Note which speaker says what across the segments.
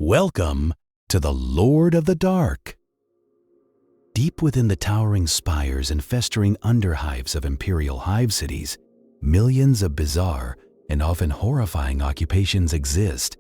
Speaker 1: Welcome to the Lord of the Dark. Deep within the towering spires and festering underhives of imperial hive cities, millions of bizarre and often horrifying occupations exist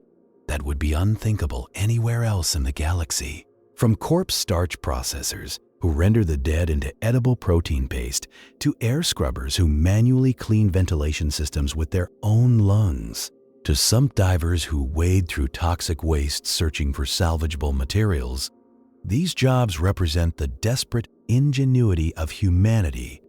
Speaker 1: that would be unthinkable anywhere else in the galaxy. From corpse starch processors who render the dead into edible protein paste to air scrubbers who manually clean ventilation systems with their own lungs, to sump divers who wade through toxic waste searching for salvageable materials, these jobs represent the desperate ingenuity of humanity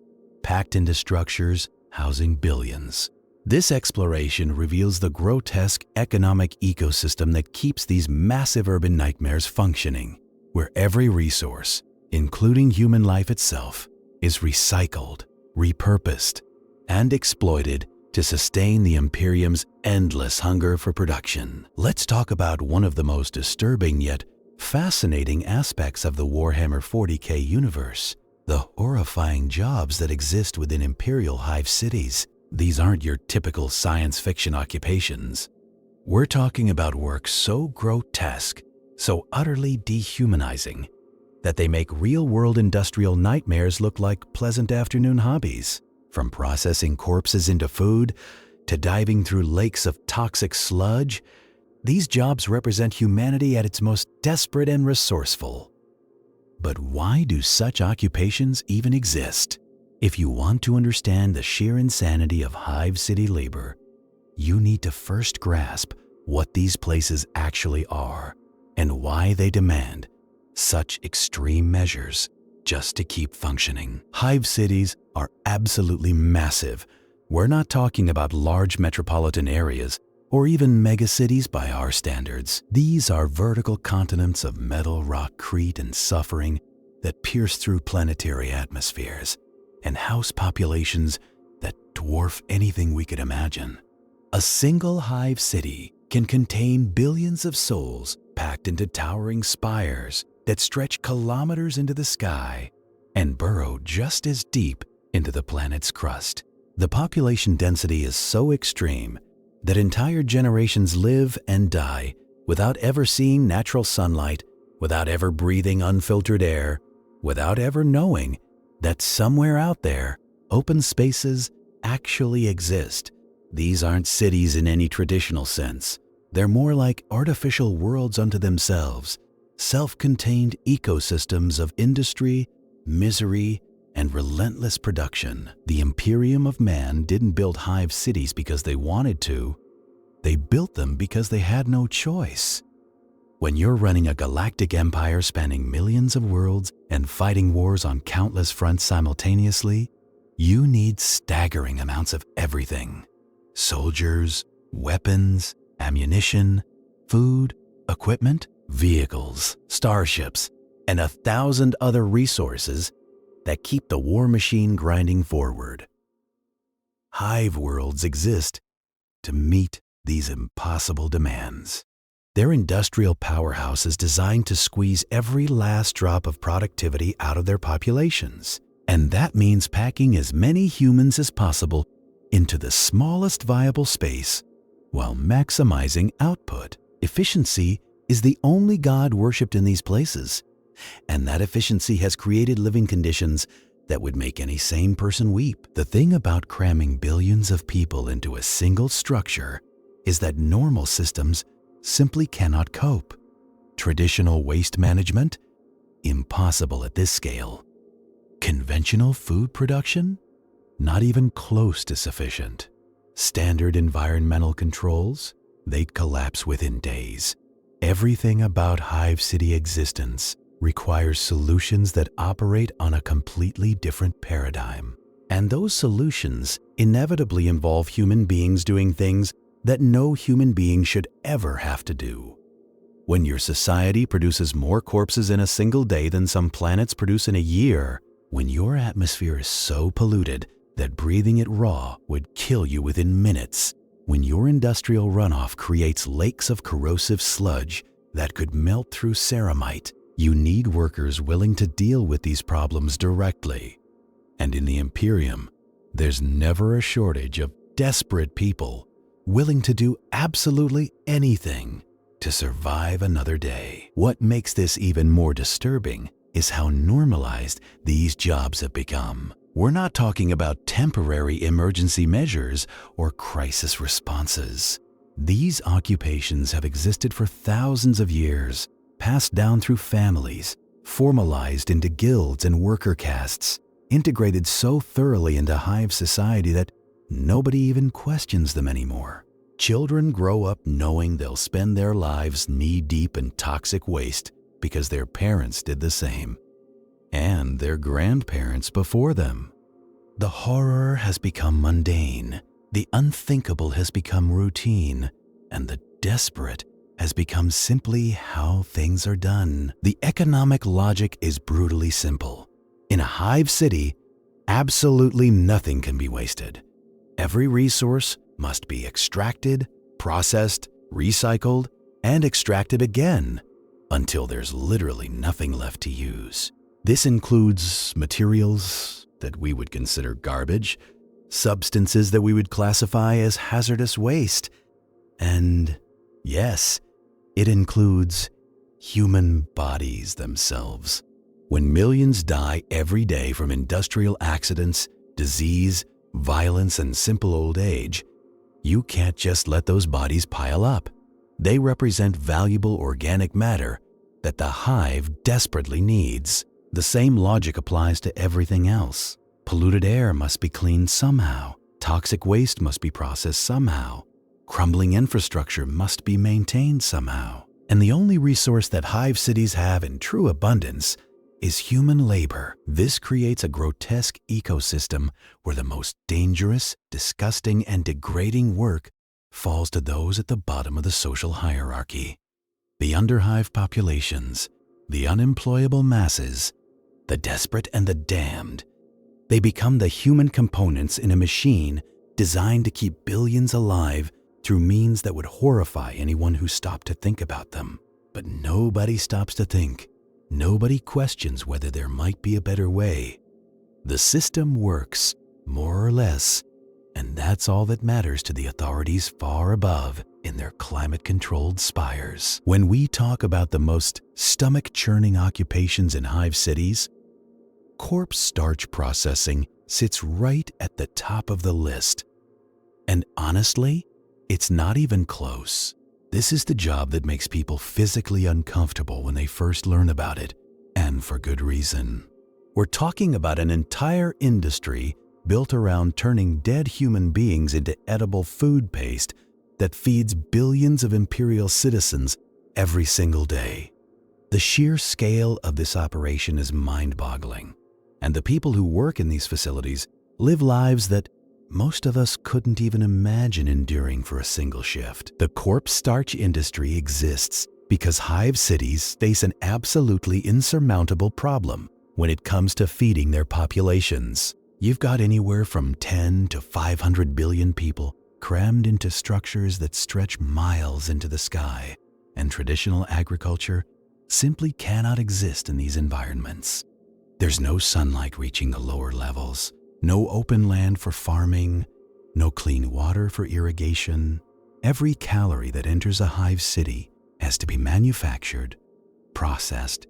Speaker 1: packed into structures housing billions. This exploration reveals the grotesque economic ecosystem that keeps these massive urban nightmares functioning, where every resource, including human life itself, is recycled, repurposed, and exploited to sustain the Imperium's endless hunger for production. Let's talk about one of the most disturbing yet fascinating aspects of the Warhammer 40k universe, the horrifying jobs that exist within Imperial Hive cities. These aren't your typical science fiction occupations. We're talking about work so grotesque, so utterly dehumanizing, that they make real-world industrial nightmares look like pleasant afternoon hobbies. From processing corpses into food to diving through lakes of toxic sludge, these jobs represent humanity at its most desperate and resourceful. But why do such occupations even exist? If you want to understand the sheer insanity of Hive City labor, you need to first grasp what these places actually are and why they demand such extreme measures just to keep functioning. Hive cities are absolutely massive. We're not talking about large metropolitan areas or even megacities by our standards. These are vertical continents of metal, rockcrete, and suffering that pierce through planetary atmospheres and house populations that dwarf anything we could imagine. A single hive city can contain billions of souls packed into towering spires that stretch kilometers into the sky and burrow just as deep into the planet's crust. The population density is so extreme that entire generations live and die without ever seeing natural sunlight, without ever breathing unfiltered air, without ever knowing that somewhere out there, open spaces actually exist. These aren't cities in any traditional sense. They're more like artificial worlds unto themselves, self-contained ecosystems of industry, misery, and relentless production. The Imperium of Man didn't build hive cities because they wanted to. They built them because they had no choice. When you're running a galactic empire spanning millions of worlds and fighting wars on countless fronts simultaneously, you need staggering amounts of everything. Soldiers, weapons, ammunition, food, equipment, vehicles, starships, and 1,000 other resources that keep the war machine grinding forward. Hive worlds exist to meet these impossible demands. Their industrial powerhouse is designed to squeeze every last drop of productivity out of their populations, and that means packing as many humans as possible into the smallest viable space while maximizing output. Efficiency is the only god worshipped in these places, and that efficiency has created living conditions that would make any sane person weep. The thing about cramming billions of people into a single structure is that normal systems simply cannot cope. Traditional waste management? Impossible at this scale. Conventional food production? Not even close to sufficient. Standard environmental controls? They'd collapse within days. Everything about Hive City existence requires solutions that operate on a completely different paradigm. And those solutions inevitably involve human beings doing things that no human being should ever have to do. When your society produces more corpses in a single day than some planets produce in a year, when your atmosphere is so polluted that breathing it raw would kill you within minutes, when your industrial runoff creates lakes of corrosive sludge that could melt through ceramite, you need workers willing to deal with these problems directly. And in the Imperium, there's never a shortage of desperate people willing to do absolutely anything to survive another day. What makes this even more disturbing is how normalized these jobs have become. We're not talking about temporary emergency measures or crisis responses. These occupations have existed for thousands of years, passed down through families, formalized into guilds and worker castes, integrated so thoroughly into Hive society that nobody even questions them anymore. Children grow up knowing they'll spend their lives knee-deep in toxic waste because their parents did the same, and their grandparents before them. The horror has become mundane, the unthinkable has become routine, and the desperate has become simply how things are done. The economic logic is brutally simple. In a Hive city, absolutely nothing can be wasted. Every resource must be extracted, processed, recycled, and extracted again until there's literally nothing left to use. This includes materials that we would consider garbage, substances that we would classify as hazardous waste, and yes, it includes human bodies themselves. When millions die every day from industrial accidents, disease, violence, and simple old age, you can't just let those bodies pile up. They represent valuable organic matter that the Hive desperately needs. The same logic applies to everything else. Polluted air must be cleaned somehow. Toxic waste must be processed somehow. Crumbling infrastructure must be maintained somehow. And the only resource that Hive cities have in true abundance is human labor. This creates a grotesque ecosystem where the most dangerous, disgusting, and degrading work falls to those at the bottom of the social hierarchy. The underhive populations, the unemployable masses, the desperate and the damned. They become the human components in a machine designed to keep billions alive through means that would horrify anyone who stopped to think about them. But nobody stops to think. Nobody questions whether there might be a better way. The system works, more or less, and that's all that matters to the authorities far above in their climate-controlled spires. When we talk about the most stomach-churning occupations in Hive cities, corpse starch processing sits right at the top of the list. And honestly, it's not even close. This is the job that makes people physically uncomfortable when they first learn about it, and for good reason. We're talking about an entire industry built around turning dead human beings into edible food paste that feeds billions of imperial citizens every single day. The sheer scale of this operation is mind-boggling, and the people who work in these facilities live lives that most of us couldn't even imagine enduring for a single shift. The corpse starch industry exists because Hive cities face an absolutely insurmountable problem when it comes to feeding their populations. You've got anywhere from 10 to 500 billion people crammed into structures that stretch miles into the sky, and traditional agriculture simply cannot exist in these environments. There's no sunlight reaching the lower levels, no open land for farming, no clean water for irrigation. Every calorie that enters a Hive city has to be manufactured, processed,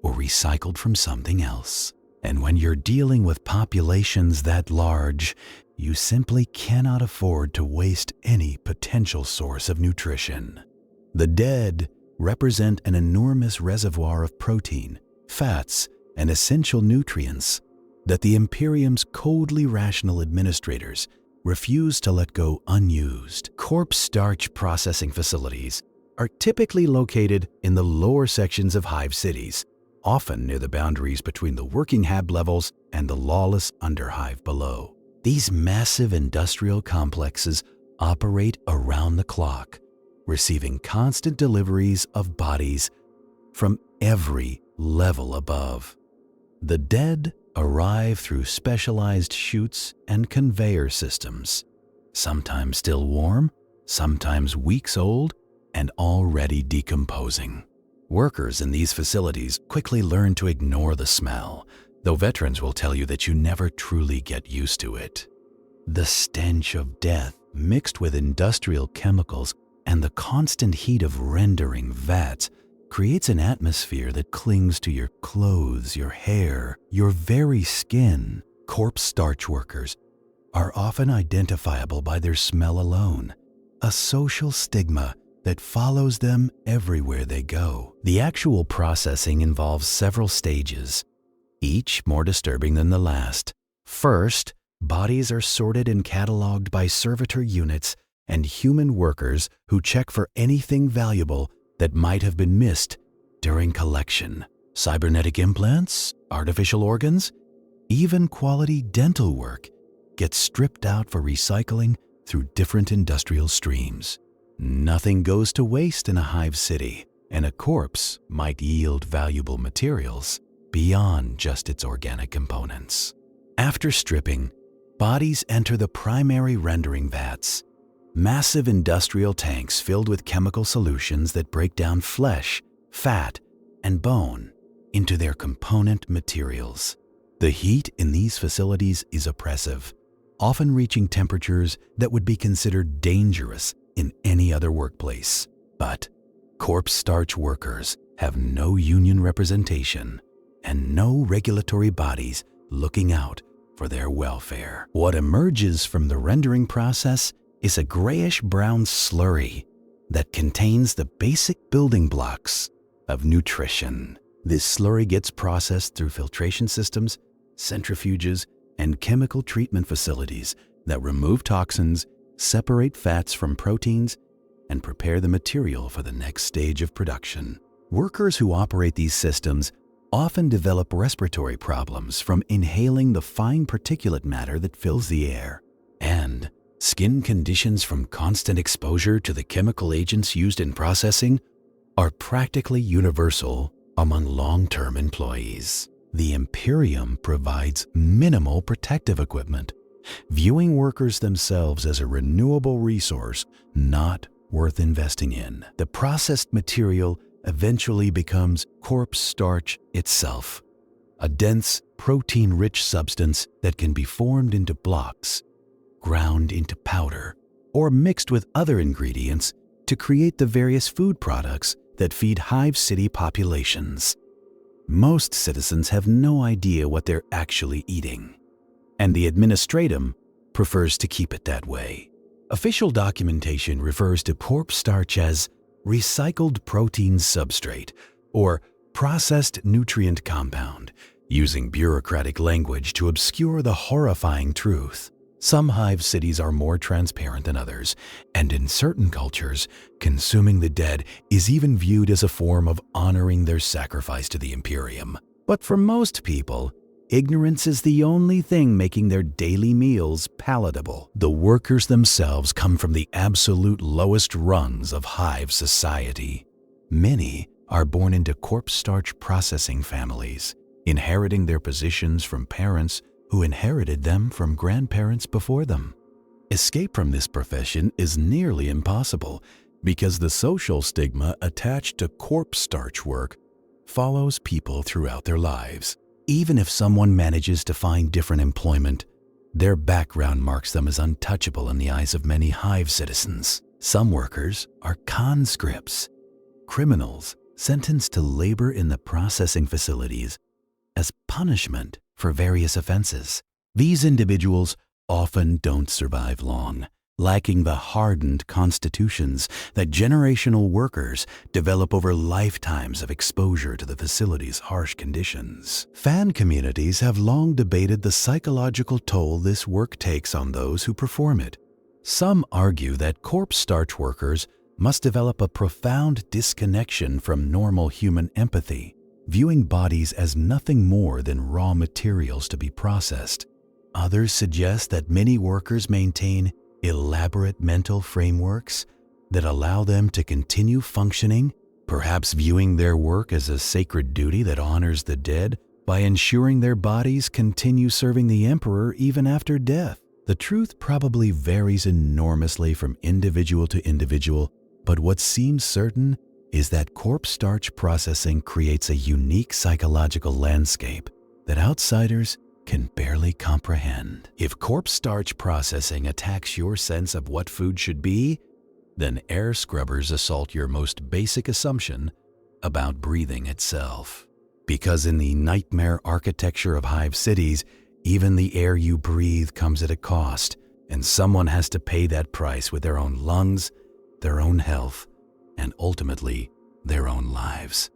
Speaker 1: or recycled from something else. And when you're dealing with populations that large, you simply cannot afford to waste any potential source of nutrition. The dead represent an enormous reservoir of protein, fats, and essential nutrients that the Imperium's coldly rational administrators refuse to let go unused. Corpse starch processing facilities are typically located in the lower sections of Hive cities, often near the boundaries between the working Hab levels and the lawless underhive below. These massive industrial complexes operate around the clock, receiving constant deliveries of bodies from every level above. The dead arrive through specialized chutes and conveyor systems, sometimes still warm, sometimes weeks old, and already decomposing. Workers in these facilities quickly learn to ignore the smell, though veterans will tell you that you never truly get used to it. The stench of death mixed with industrial chemicals and the constant heat of rendering vats creates an atmosphere that clings to your clothes, your hair, your very skin. Corpse starch workers are often identifiable by their smell alone, a social stigma that follows them everywhere they go. The actual processing involves several stages, each more disturbing than the last. First, bodies are sorted and cataloged by servitor units and human workers who check for anything valuable that might have been missed during collection. Cybernetic implants, artificial organs, even quality dental work gets stripped out for recycling through different industrial streams. Nothing goes to waste in a hive city, and a corpse might yield valuable materials beyond just its organic components. After stripping, bodies enter the primary rendering vats, massive industrial tanks filled with chemical solutions that break down flesh, fat, and bone into their component materials. The heat in these facilities is oppressive, often reaching temperatures that would be considered dangerous in any other workplace. But corpse starch workers have no union representation and no regulatory bodies looking out for their welfare. What emerges from the rendering process is a grayish-brown slurry that contains the basic building blocks of nutrition. This slurry gets processed through filtration systems, centrifuges, and chemical treatment facilities that remove toxins, separate fats from proteins, and prepare the material for the next stage of production. Workers who operate these systems often develop respiratory problems from inhaling the fine particulate matter that fills the air, and skin conditions from constant exposure to the chemical agents used in processing are practically universal among long-term employees. The Imperium provides minimal protective equipment, viewing workers themselves as a renewable resource not worth investing in. The processed material eventually becomes corpse starch itself, a dense, protein-rich substance that can be formed into blocks, ground into powder, or mixed with other ingredients to create the various food products that feed hive city populations. Most citizens have no idea what they're actually eating, and the administratum prefers to keep it that way. Official documentation refers to corpse starch as recycled protein substrate or processed nutrient compound, using bureaucratic language to obscure the horrifying truth. Some hive cities are more transparent than others, and in certain cultures, consuming the dead is even viewed as a form of honoring their sacrifice to the Imperium. But for most people, ignorance is the only thing making their daily meals palatable. The workers themselves come from the absolute lowest rungs of hive society. Many are born into corpse starch processing families, inheriting their positions from parents who inherited them from grandparents before them. Escape from this profession is nearly impossible because the social stigma attached to corpse starch work follows people throughout their lives. Even if someone manages to find different employment, their background marks them as untouchable in the eyes of many hive citizens. Some workers are conscripts, criminals sentenced to labor in the processing facilities as punishment for various offenses. These individuals often don't survive long, lacking the hardened constitutions that generational workers develop over lifetimes of exposure to the facility's harsh conditions. Fan communities have long debated the psychological toll this work takes on those who perform it. Some argue that corpse starch workers must develop a profound disconnection from normal human empathy, viewing bodies as nothing more than raw materials to be processed. Others suggest that many workers maintain elaborate mental frameworks that allow them to continue functioning, perhaps viewing their work as a sacred duty that honors the dead by ensuring their bodies continue serving the Emperor even after death. The truth probably varies enormously from individual to individual, but what seems certain is that corpse starch processing creates a unique psychological landscape that outsiders can barely comprehend. If corpse starch processing attacks your sense of what food should be, then air scrubbers assault your most basic assumption about breathing itself. Because in the nightmare architecture of hive cities, even the air you breathe comes at a cost, and someone has to pay that price with their own lungs, their own health, and ultimately, their own lives.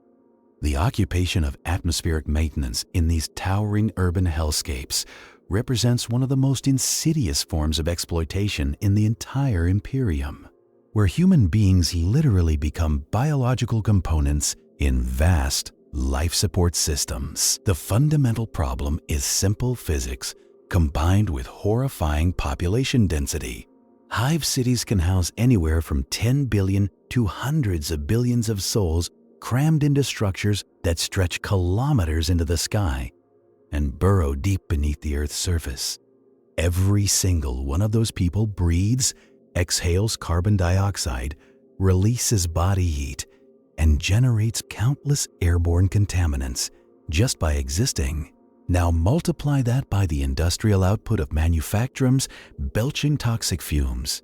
Speaker 1: The occupation of atmospheric maintenance in these towering urban hellscapes represents one of the most insidious forms of exploitation in the entire Imperium, where human beings literally become biological components in vast life support systems. The fundamental problem is simple physics combined with horrifying population density. Hive cities can house anywhere from 10 billion to hundreds of billions of souls crammed into structures that stretch kilometers into the sky and burrow deep beneath the Earth's surface. Every single one of those people breathes, exhales carbon dioxide, releases body heat, and generates countless airborne contaminants just by existing. Now multiply that by the industrial output of manufacturums belching toxic fumes,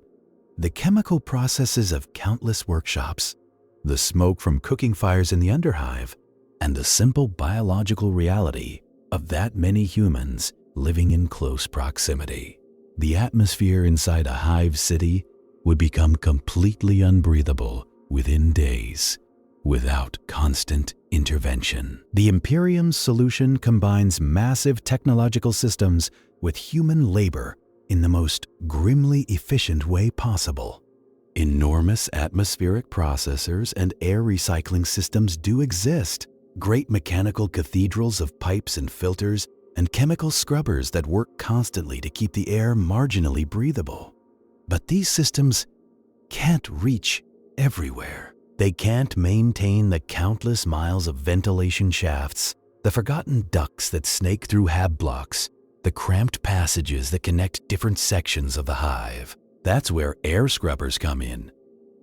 Speaker 1: the chemical processes of countless workshops, the smoke from cooking fires in the underhive, and the simple biological reality of that many humans living in close proximity. The atmosphere inside a hive city would become completely unbreathable within days without constant intervention. The Imperium's solution combines massive technological systems with human labor in the most grimly efficient way possible. Enormous atmospheric processors and air recycling systems do exist. Great mechanical cathedrals of pipes and filters and chemical scrubbers that work constantly to keep the air marginally breathable. But these systems can't reach everywhere. They can't maintain the countless miles of ventilation shafts, the forgotten ducts that snake through hab blocks, the cramped passages that connect different sections of the hive. That's where air scrubbers come in,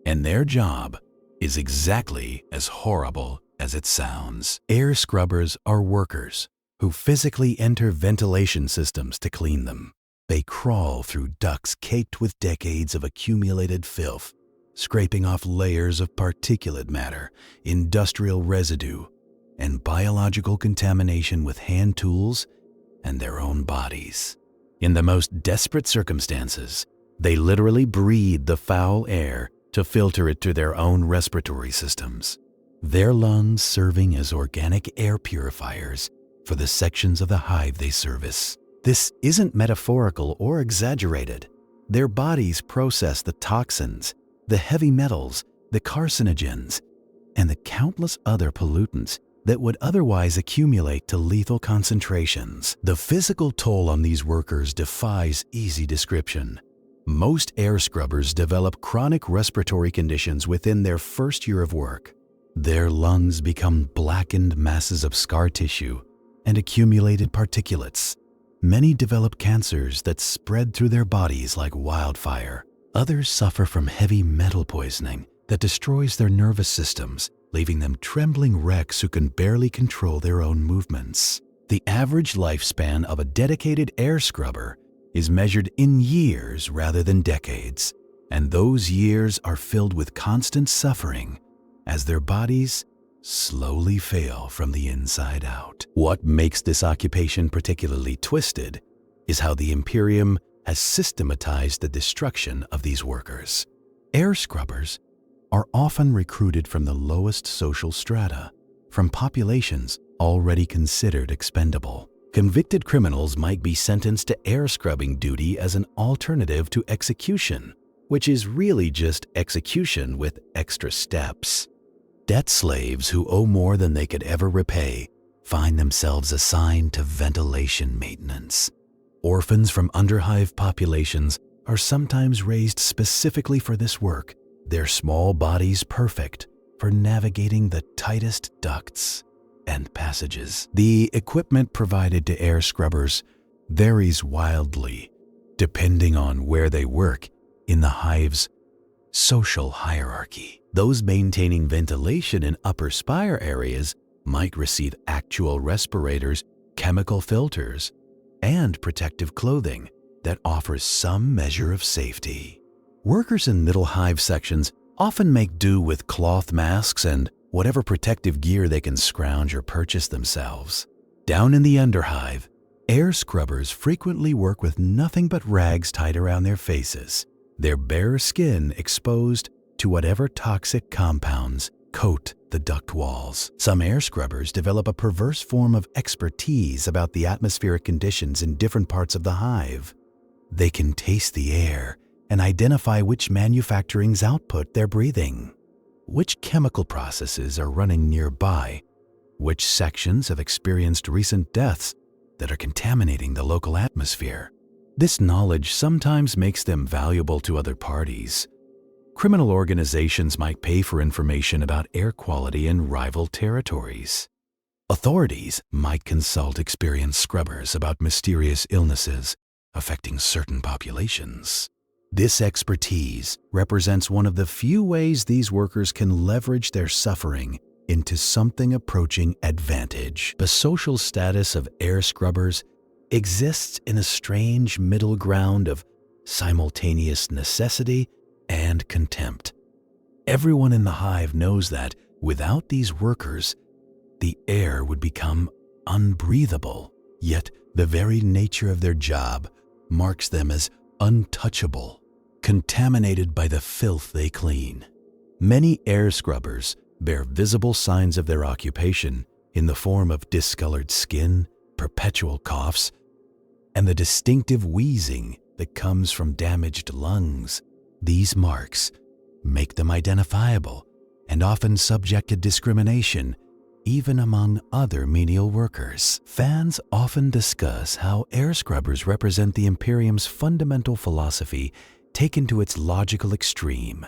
Speaker 1: and their job is exactly as horrible as it sounds. Air scrubbers are workers who physically enter ventilation systems to clean them. They crawl through ducts caked with decades of accumulated filth, scraping off layers of particulate matter, industrial residue, and biological contamination with hand tools and their own bodies. In the most desperate circumstances, they literally breathe the foul air to filter it to their own respiratory systems, their lungs serving as organic air purifiers for the sections of the hive they service. This isn't metaphorical or exaggerated. Their bodies process the toxins, the heavy metals, the carcinogens, and the countless other pollutants that would otherwise accumulate to lethal concentrations. The physical toll on these workers defies easy description. Most air scrubbers develop chronic respiratory conditions within their first year of work. Their lungs become blackened masses of scar tissue and accumulated particulates. Many develop cancers that spread through their bodies like wildfire. Others suffer from heavy metal poisoning that destroys their nervous systems, leaving them trembling wrecks who can barely control their own movements. The average lifespan of a dedicated air scrubber is measured in years rather than decades, and those years are filled with constant suffering as their bodies slowly fail from the inside out. What makes this occupation particularly twisted is how the Imperium has systematized the destruction of these workers. Air scrubbers are often recruited from the lowest social strata, from populations already considered expendable. Convicted criminals might be sentenced to air scrubbing duty as an alternative to execution, which is really just execution with extra steps. Debt slaves who owe more than they could ever repay find themselves assigned to ventilation maintenance. Orphans from underhive populations are sometimes raised specifically for this work, their small bodies perfect for navigating the tightest ducts and passages. The equipment provided to air scrubbers varies wildly depending on where they work in the hive's social hierarchy. Those maintaining ventilation in upper spire areas might receive actual respirators, chemical filters, and protective clothing that offers some measure of safety. Workers in middle hive sections often make do with cloth masks and whatever protective gear they can scrounge or purchase themselves. Down in the underhive, air scrubbers frequently work with nothing but rags tied around their faces, their bare skin exposed to whatever toxic compounds coat the duct walls. Some air scrubbers develop a perverse form of expertise about the atmospheric conditions in different parts of the hive. They can taste the air and identify which manufacturing's output they're breathing, which chemical processes are running nearby, which sections have experienced recent deaths that are contaminating the local atmosphere. This knowledge sometimes makes them valuable to other parties. Criminal organizations might pay for information about air quality in rival territories. Authorities might consult experienced scrubbers about mysterious illnesses affecting certain populations. This expertise represents one of the few ways these workers can leverage their suffering into something approaching advantage. The social status of air scrubbers exists in a strange middle ground of simultaneous necessity and contempt. Everyone in the hive knows that without these workers, the air would become unbreathable. Yet the very nature of their job marks them as untouchable, contaminated by the filth they clean. Many air scrubbers bear visible signs of their occupation in the form of discolored skin, perpetual coughs, and the distinctive wheezing that comes from damaged lungs. These marks make them identifiable and often subject to discrimination, even among other menial workers. Fans often discuss how air scrubbers represent the Imperium's fundamental philosophy taken to its logical extreme.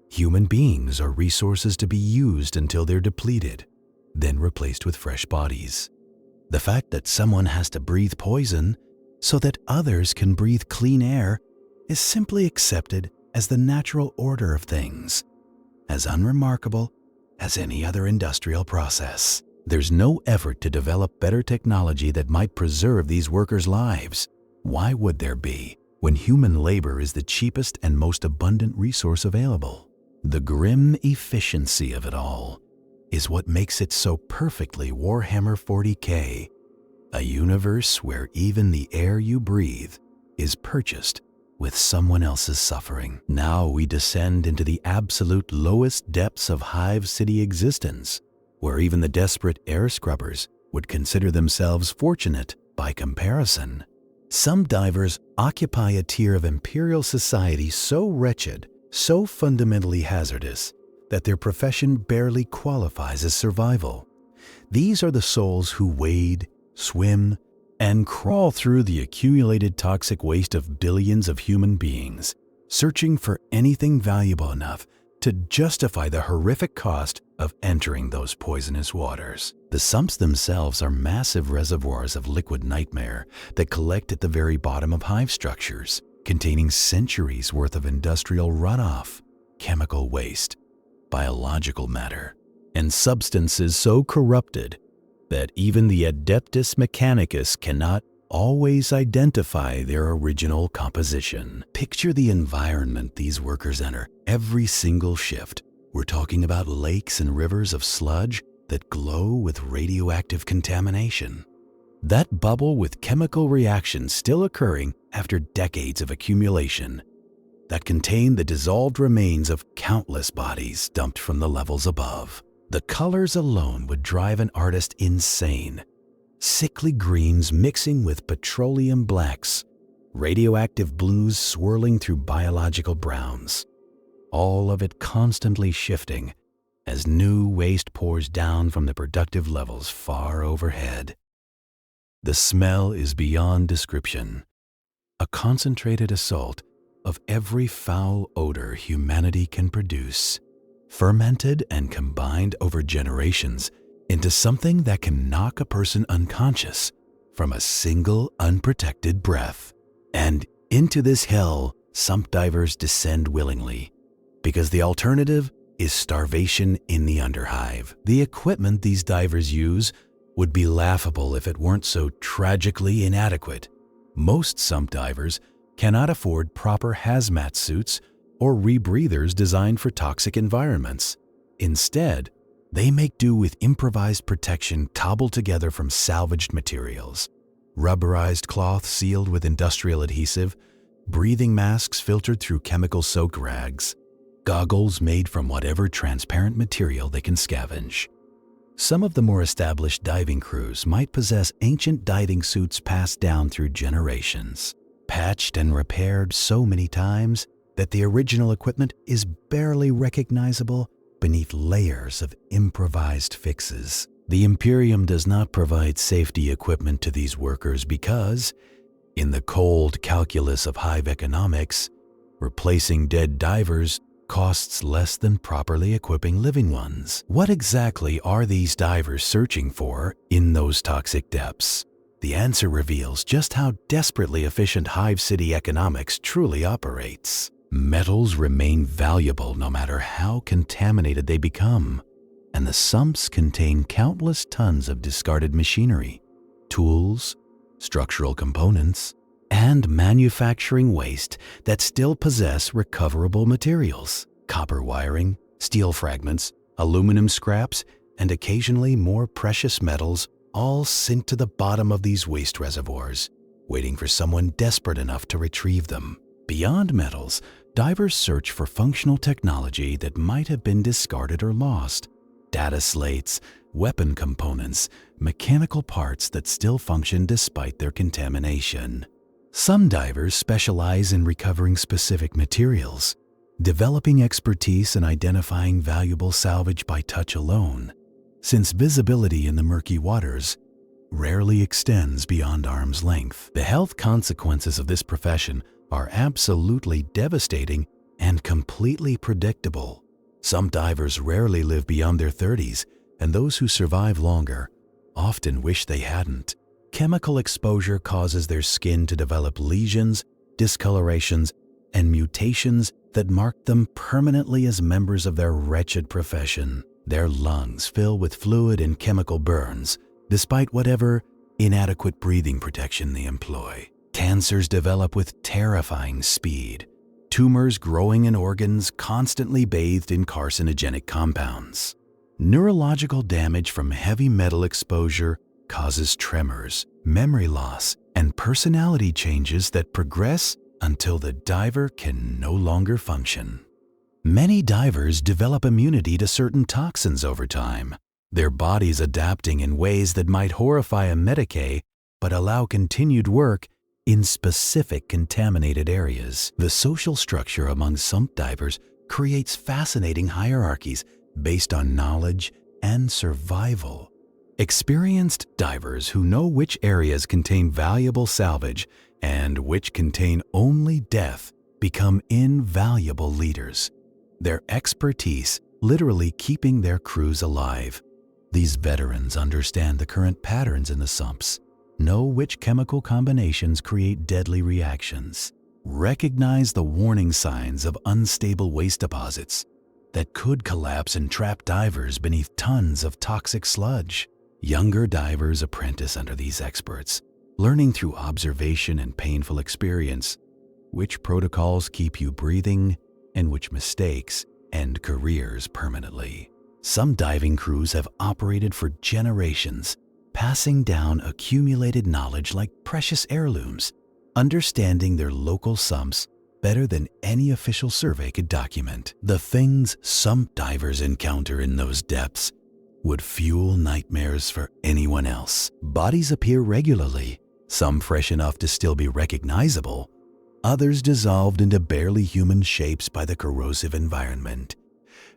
Speaker 1: Human beings are resources to be used until they're depleted, then replaced with fresh bodies. The fact that someone has to breathe poison so that others can breathe clean air is simply accepted as the natural order of things, as unremarkable as any other industrial process. There's no effort to develop better technology that might preserve these workers' lives. Why would there be, when human labor is the cheapest and most abundant resource available? The grim efficiency of it all is what makes it so perfectly Warhammer 40k, a universe where even the air you breathe is purchased with someone else's suffering. Now we descend into the absolute lowest depths of Hive City existence, where even the desperate air scrubbers would consider themselves fortunate by comparison. Some divers occupy a tier of Imperial society so wretched, so fundamentally hazardous, that their profession barely qualifies as survival. These are the souls who wade, swim, and crawl through the accumulated toxic waste of billions of human beings, searching for anything valuable enough to justify the horrific cost of entering those poisonous waters. The sumps themselves are massive reservoirs of liquid nightmare that collect at the very bottom of hive structures, containing centuries worth of industrial runoff, chemical waste, biological matter, and substances so corrupted that even the Adeptus Mechanicus cannot always identify their original composition. Picture the environment these workers enter every single shift. We're talking about lakes and rivers of sludge that glow with radioactive contamination. That bubble with chemical reactions still occurring after decades of accumulation that contain the dissolved remains of countless bodies dumped from the levels above. The colors alone would drive an artist insane. Sickly greens mixing with petroleum blacks, radioactive blues swirling through biological browns, all of it constantly shifting as new waste pours down from the productive levels far overhead. The smell is beyond description, a concentrated assault of every foul odor humanity can produce, fermented and combined over generations into something that can knock a person unconscious from a single unprotected breath. And into this hell, sump divers descend willingly, because the alternative is starvation in the underhive. The equipment these divers use would be laughable if it weren't so tragically inadequate. Most sump divers cannot afford proper hazmat suits or rebreathers designed for toxic environments. Instead, they make do with improvised protection cobbled together from salvaged materials. Rubberized cloth sealed with industrial adhesive, breathing masks filtered through chemical-soaked rags, goggles made from whatever transparent material they can scavenge. Some of the more established diving crews might possess ancient diving suits passed down through generations, patched and repaired so many times that the original equipment is barely recognizable beneath layers of improvised fixes. The Imperium does not provide safety equipment to these workers because, in the cold calculus of Hive economics, replacing dead divers costs less than properly equipping living ones. What exactly are these divers searching for in those toxic depths? The answer reveals just how desperately efficient Hive City economics truly operates. Metals remain valuable no matter how contaminated they become, and the sumps contain countless tons of discarded machinery, tools, structural components, and manufacturing waste that still possess recoverable materials. Copper wiring, steel fragments, aluminum scraps, and occasionally more precious metals all sink to the bottom of these waste reservoirs, waiting for someone desperate enough to retrieve them. Beyond metals, divers search for functional technology that might have been discarded or lost. Data slates, weapon components, mechanical parts that still function despite their contamination. Some divers specialize in recovering specific materials, developing expertise in identifying valuable salvage by touch alone, since visibility in the murky waters rarely extends beyond arm's length. The health consequences of this profession are absolutely devastating and completely predictable. Some divers rarely live beyond their 30s, and those who survive longer often wish they hadn't. Chemical exposure causes their skin to develop lesions, discolorations, and mutations that mark them permanently as members of their wretched profession. Their lungs fill with fluid and chemical burns, despite whatever inadequate breathing protection they employ. Cancers develop with terrifying speed, tumors growing in organs constantly bathed in carcinogenic compounds. Neurological damage from heavy metal exposure causes tremors, memory loss, and personality changes that progress until the diver can no longer function. Many divers develop immunity to certain toxins over time, their bodies adapting in ways that might horrify a medicae but allow continued work in specific contaminated areas. The social structure among sump divers creates fascinating hierarchies based on knowledge and survival. Experienced divers who know which areas contain valuable salvage and which contain only death become invaluable leaders, their expertise literally keeping their crews alive. These veterans understand the current patterns in the sumps, know which chemical combinations create deadly reactions, recognize the warning signs of unstable waste deposits that could collapse and trap divers beneath tons of toxic sludge. Younger divers apprentice under these experts, learning through observation and painful experience which protocols keep you breathing and which mistakes end careers permanently. Some diving crews have operated for generations, passing down accumulated knowledge like precious heirlooms, understanding their local sumps better than any official survey could document. The things sump divers encounter in those depths would fuel nightmares for anyone else. Bodies appear regularly, some fresh enough to still be recognizable, others dissolved into barely human shapes by the corrosive environment.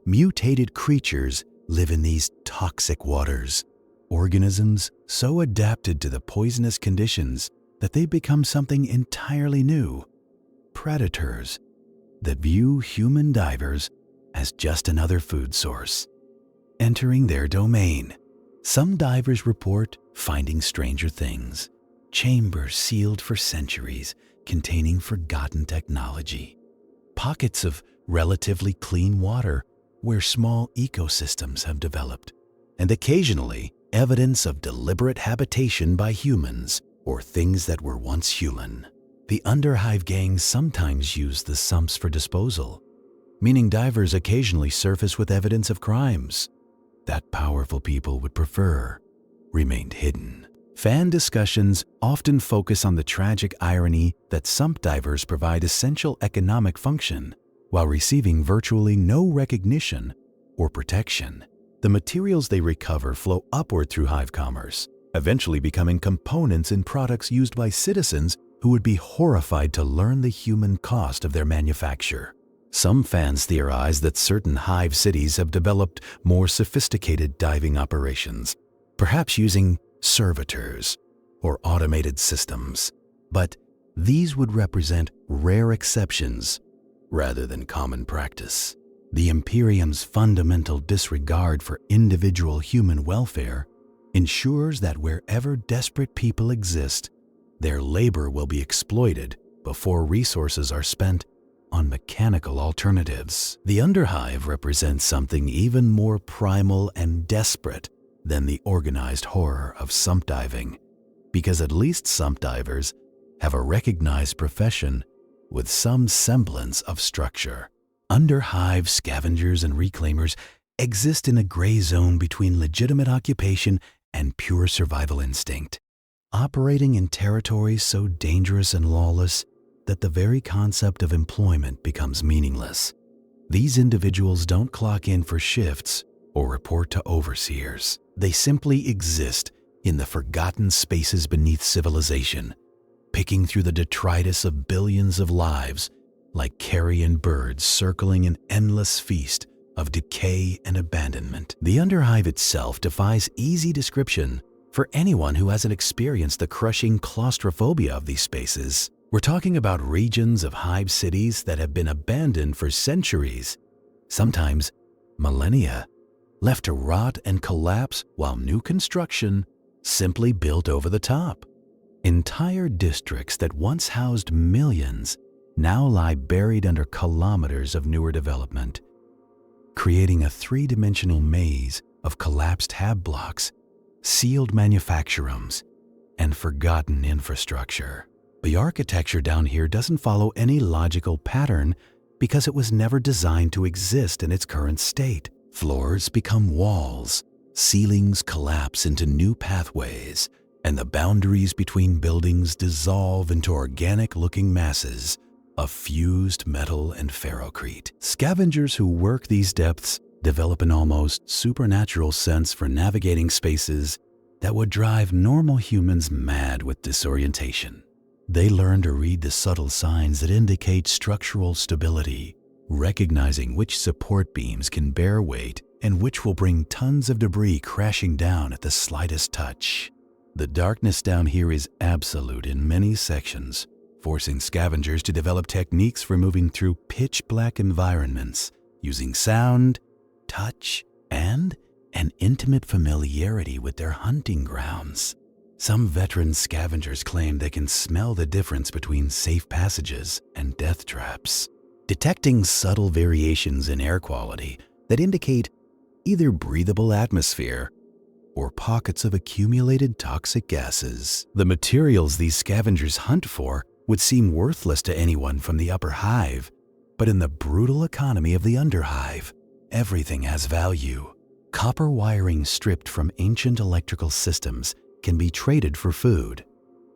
Speaker 1: Mutated creatures live in these toxic waters, organisms so adapted to the poisonous conditions that they become something entirely new, predators that view human divers as just another food source. Entering their domain, some divers report finding stranger things, chambers sealed for centuries containing forgotten technology, pockets of relatively clean water where small ecosystems have developed, and occasionally evidence of deliberate habitation by humans or things that were once human. The Underhive gangs sometimes use the sumps for disposal, meaning divers occasionally surface with evidence of crimes that powerful people would prefer remained hidden. Fan discussions often focus on the tragic irony that sump divers provide essential economic function while receiving virtually no recognition or protection. The materials they recover flow upward through Hive commerce, eventually becoming components in products used by citizens who would be horrified to learn the human cost of their manufacture. Some fans theorize that certain Hive cities have developed more sophisticated diving operations, perhaps using servitors or automated systems. But these would represent rare exceptions rather than common practice. The Imperium's fundamental disregard for individual human welfare ensures that wherever desperate people exist, their labor will be exploited before resources are spent on mechanical alternatives. The Underhive represents something even more primal and desperate than the organized horror of sump diving, because at least sump divers have a recognized profession with some semblance of structure. Underhive scavengers and reclaimers exist in a gray zone between legitimate occupation and pure survival instinct, operating in territories so dangerous and lawless that the very concept of employment becomes meaningless. These individuals don't clock in for shifts or report to overseers. They simply exist in the forgotten spaces beneath civilization, picking through the detritus of billions of lives like carrion birds circling an endless feast of decay and abandonment. The Underhive itself defies easy description for anyone who hasn't experienced the crushing claustrophobia of these spaces. We're talking about regions of Hive cities that have been abandoned for centuries, sometimes millennia, left to rot and collapse while new construction simply built over the top. Entire districts that once housed millions now lie buried under kilometers of newer development, creating a three-dimensional maze of collapsed hab blocks, sealed manufacture rooms, and forgotten infrastructure. The architecture down here doesn't follow any logical pattern because it was never designed to exist in its current state. Floors become walls, ceilings collapse into new pathways, and the boundaries between buildings dissolve into organic-looking masses of fused metal and ferrocrete. Scavengers who work these depths develop an almost supernatural sense for navigating spaces that would drive normal humans mad with disorientation. They learn to read the subtle signs that indicate structural stability, recognizing which support beams can bear weight and which will bring tons of debris crashing down at the slightest touch. The darkness down here is absolute in many sections, forcing scavengers to develop techniques for moving through pitch-black environments using sound, touch, and an intimate familiarity with their hunting grounds. Some veteran scavengers claim they can smell the difference between safe passages and death traps, detecting subtle variations in air quality that indicate either breathable atmosphere or pockets of accumulated toxic gases. The materials these scavengers hunt for would seem worthless to anyone from the upper hive, but in the brutal economy of the Underhive, everything has value. Copper wiring stripped from ancient electrical systems can be traded for food.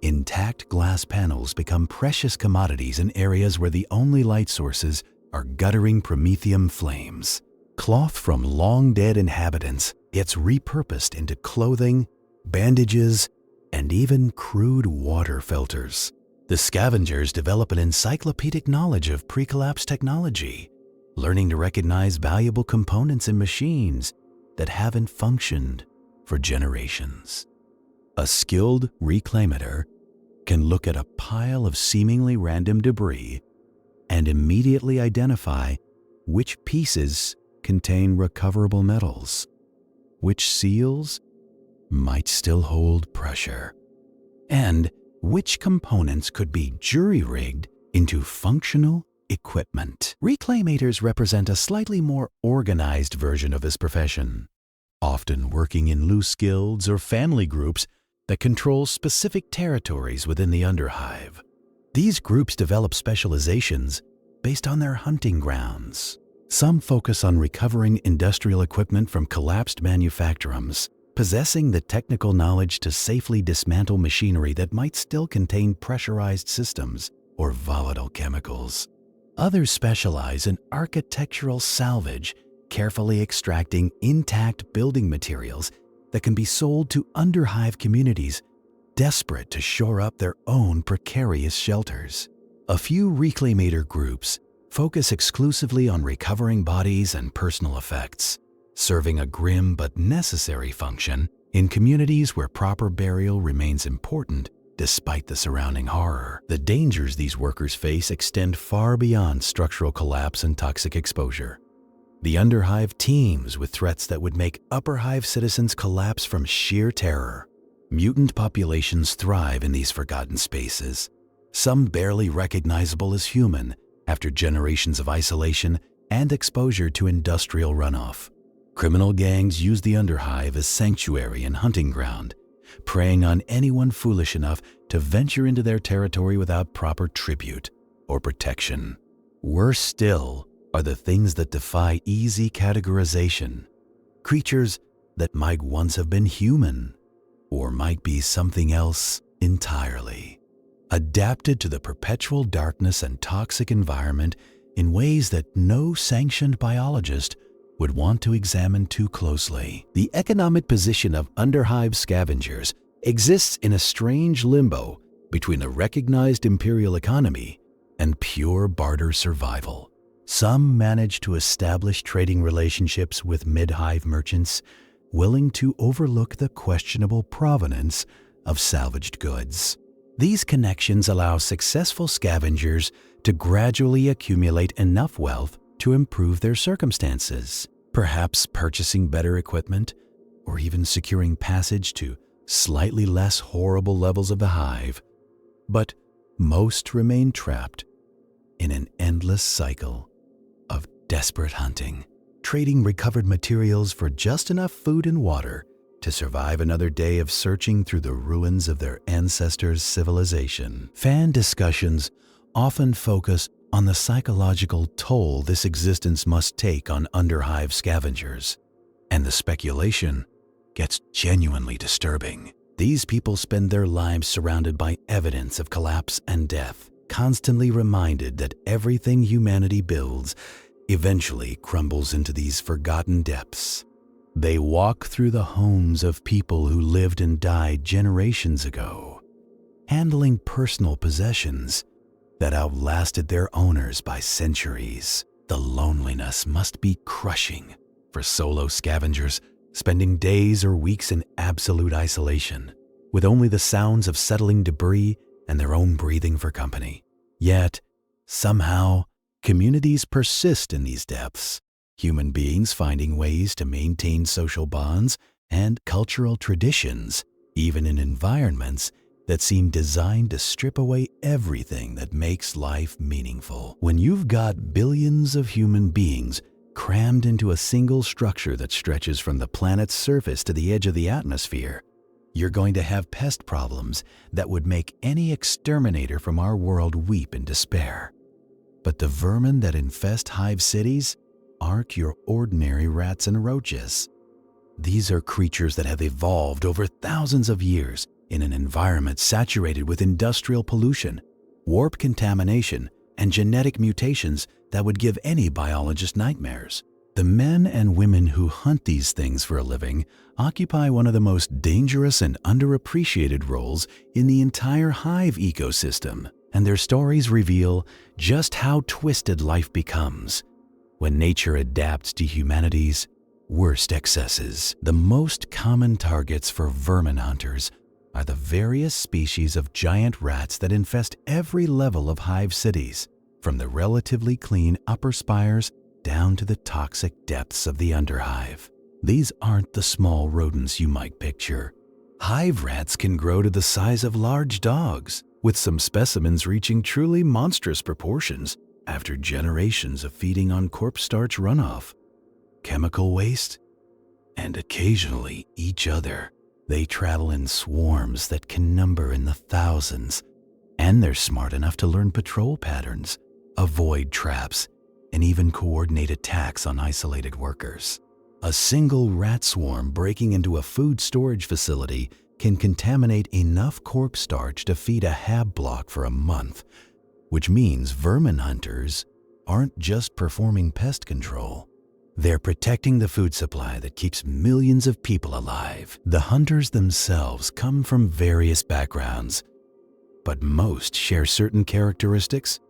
Speaker 1: Intact glass panels become precious commodities in areas where the only light sources are guttering promethium flames. Cloth from long-dead inhabitants gets repurposed into clothing, bandages, and even crude water filters. The scavengers develop an encyclopedic knowledge of pre-collapse technology, learning to recognize valuable components in machines that haven't functioned for generations. A skilled reclaimator can look at a pile of seemingly random debris and immediately identify which pieces contain recoverable metals, which seals might still hold pressure, and which components could be jury-rigged into functional equipment. Reclaimators represent a slightly more organized version of this profession, often working in loose guilds or family groups that control specific territories within the Underhive. These groups develop specializations based on their hunting grounds, Some focus on recovering industrial equipment from collapsed manufacturums, possessing the technical knowledge to safely dismantle machinery that might still contain pressurized systems or volatile chemicals. Others specialize in architectural salvage, carefully extracting intact building materials that can be sold to underhive communities desperate to shore up their own precarious shelters. A few reclamator groups focus exclusively on recovering bodies and personal effects, serving a grim but necessary function in communities where proper burial remains important despite the surrounding horror. The dangers these workers face extend far beyond structural collapse and toxic exposure. The underhive teems with threats that would make upperhive citizens collapse from sheer terror. Mutant populations thrive in these forgotten spaces, some barely recognizable as human after generations of isolation and exposure to industrial runoff. Criminal gangs use the underhive as sanctuary and hunting ground, preying on anyone foolish enough to venture into their territory without proper tribute or protection. Worse still are the things that defy easy categorization, creatures that might once have been human or might be something else entirely, adapted to the perpetual darkness and toxic environment in ways that no sanctioned biologist would want to examine too closely. The economic position of underhive scavengers exists in a strange limbo between a recognized imperial economy and pure barter survival. Some manage to establish trading relationships with mid-hive merchants willing to overlook the questionable provenance of salvaged goods. These connections allow successful scavengers to gradually accumulate enough wealth to improve their circumstances, perhaps purchasing better equipment or even securing passage to slightly less horrible levels of the hive. But most remain trapped in an endless cycle of desperate hunting, trading recovered materials for just enough food and water to survive another day of searching through the ruins of their ancestors' civilization. Fan discussions often focus on the psychological toll this existence must take on underhive scavengers, and the speculation gets genuinely disturbing. These people spend their lives surrounded by evidence of collapse and death, constantly reminded that everything humanity builds eventually crumbles into these forgotten depths. They walk through the homes of people who lived and died generations ago, handling personal possessions that outlasted their owners by centuries. The loneliness must be crushing for solo scavengers, spending days or weeks in absolute isolation, with only the sounds of settling debris and their own breathing for company. Yet, somehow, communities persist in these depths, human beings finding ways to maintain social bonds and cultural traditions, even in environments that seem designed to strip away everything that makes life meaningful. When you've got billions of human beings crammed into a single structure that stretches from the planet's surface to the edge of the atmosphere, you're going to have pest problems that would make any exterminator from our world weep in despair. But the vermin that infest hive cities aren't your ordinary rats and roaches. These are creatures that have evolved over thousands of years in an environment saturated with industrial pollution, warp contamination, and genetic mutations that would give any biologist nightmares. The men and women who hunt these things for a living occupy one of the most dangerous and underappreciated roles in the entire hive ecosystem, and their stories reveal just how twisted life becomes when nature adapts to humanity's worst excesses. The most common targets for vermin hunters are the various species of giant rats that infest every level of hive cities, from the relatively clean upper spires down to the toxic depths of the underhive. These aren't the small rodents you might picture. Hive rats can grow to the size of large dogs, with some specimens reaching truly monstrous proportions after generations of feeding on corpse starch runoff, chemical waste, and occasionally each other. They travel in swarms that can number in the thousands, and they're smart enough to learn patrol patterns, avoid traps, and even coordinate attacks on isolated workers. A single rat swarm breaking into a food storage facility can contaminate enough corpse starch to feed a hab block for a month, which means vermin hunters aren't just performing pest control. They're protecting the food supply that keeps millions of people alive. The hunters themselves come from various backgrounds, but most share certain characteristics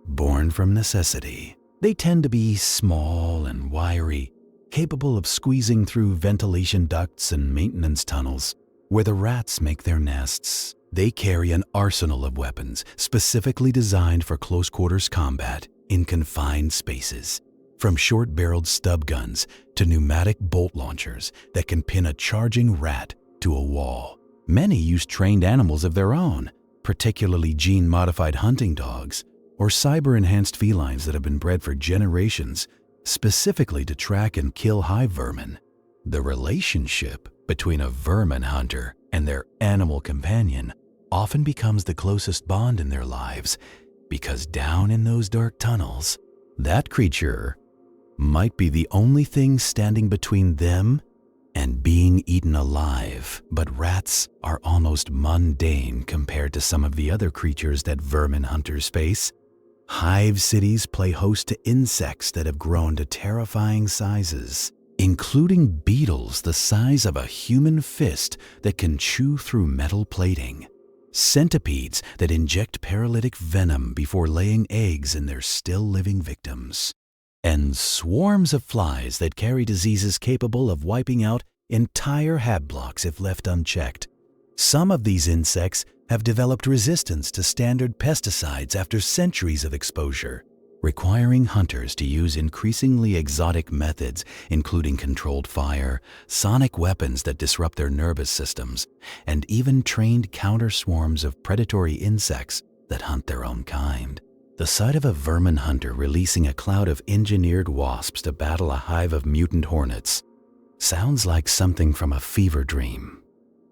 Speaker 1: born from necessity. They tend to be small and wiry, capable of squeezing through ventilation ducts and maintenance tunnels where the rats make their nests. They carry an arsenal of weapons specifically designed for close quarters combat in confined spaces, from short-barreled stub guns to pneumatic bolt launchers that can pin a charging rat to a wall. Many use trained animals of their own, particularly gene-modified hunting dogs or cyber-enhanced felines that have been bred for generations specifically to track and kill hive vermin. The relationship between a vermin hunter and their animal companion often becomes the closest bond in their lives because down in those dark tunnels, that creature might be the only thing standing between them and being eaten alive. But rats are almost mundane compared to some of the other creatures that vermin hunters face. Hive cities play host to insects that have grown to terrifying sizes, including beetles the size of a human fist that can chew through metal plating, centipedes that inject paralytic venom before laying eggs in their still-living victims, and swarms of flies that carry diseases capable of wiping out entire hab blocks if left unchecked. Some of these insects have developed resistance to standard pesticides after centuries of exposure, requiring hunters to use increasingly exotic methods, including controlled fire, sonic weapons that disrupt their nervous systems, and even trained counter swarms of predatory insects that hunt their own kind. The sight of a vermin hunter releasing a cloud of engineered wasps to battle a hive of mutant hornets sounds like something from a fever dream.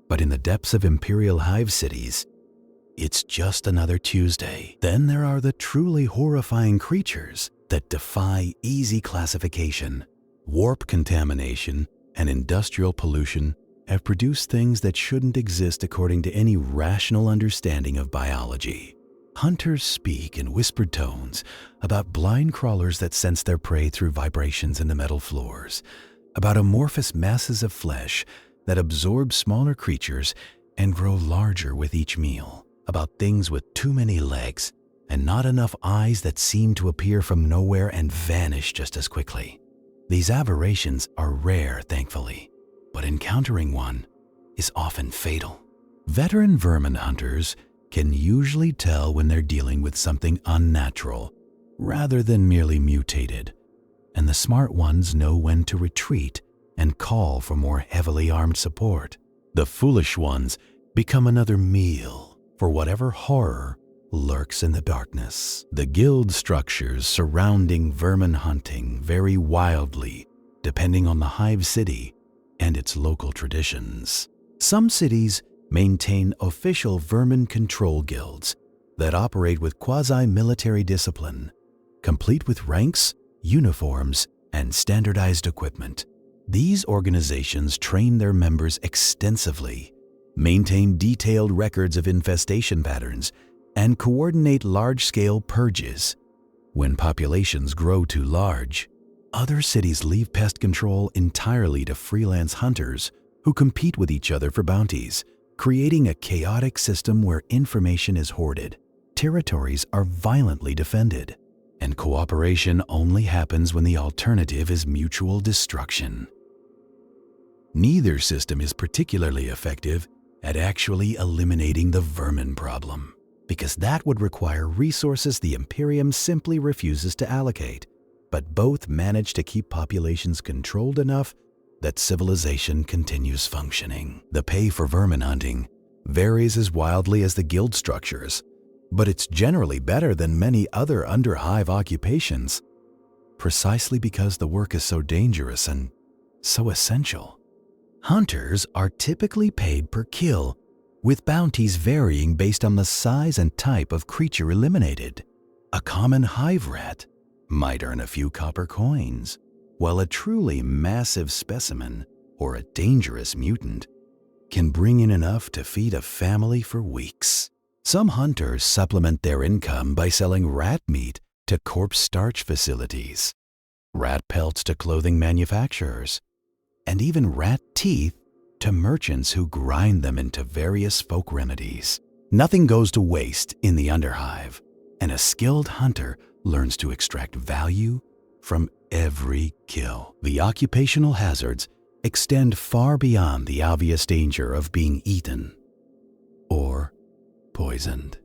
Speaker 1: But in the depths of Imperial Hive cities, it's just another Tuesday. Then there are the truly horrifying creatures that defy easy classification. Warp contamination and industrial pollution have produced things that shouldn't exist according to any rational understanding of biology. Hunters speak in whispered tones about blind crawlers that sense their prey through vibrations in the metal floors, about amorphous masses of flesh that absorb smaller creatures and grow larger with each meal, about things with too many legs and not enough eyes that seem to appear from nowhere and vanish just as quickly. These aberrations are rare, thankfully, but encountering one is often fatal. Veteran vermin hunters can usually tell when they're dealing with something unnatural rather than merely mutated, and the smart ones know when to retreat and call for more heavily armed support. The foolish ones become another meal for whatever horror lurks in the darkness. The guild structures surrounding vermin hunting vary wildly depending on the hive city and its local traditions. Some cities maintain official vermin control guilds that operate with quasi-military discipline, complete with ranks, uniforms, and standardized equipment. These organizations train their members extensively, maintain detailed records of infestation patterns, and coordinate large-scale purges. When populations grow too large, other cities leave pest control entirely to freelance hunters who compete with each other for bounties, creating a chaotic system where information is hoarded, territories are violently defended, and cooperation only happens when the alternative is mutual destruction. Neither system is particularly effective at actually eliminating the vermin problem, because that would require resources the Imperium simply refuses to allocate, but both manage to keep populations controlled enough that civilization continues functioning. The pay for vermin hunting varies as wildly as the guild structures, but it's generally better than many other under-hive occupations, precisely because the work is so dangerous and so essential. Hunters are typically paid per kill, with bounties varying based on the size and type of creature eliminated. A common hive rat might earn a few copper coins, while a truly massive specimen or a dangerous mutant can bring in enough to feed a family for weeks. Some hunters supplement their income by selling rat meat to corpse starch facilities, rat pelts to clothing manufacturers, and even rat teeth to merchants who grind them into various folk remedies. Nothing goes to waste in the Underhive, and a skilled hunter learns to extract value from every kill. The occupational hazards extend far beyond the obvious danger of being eaten or poisoned.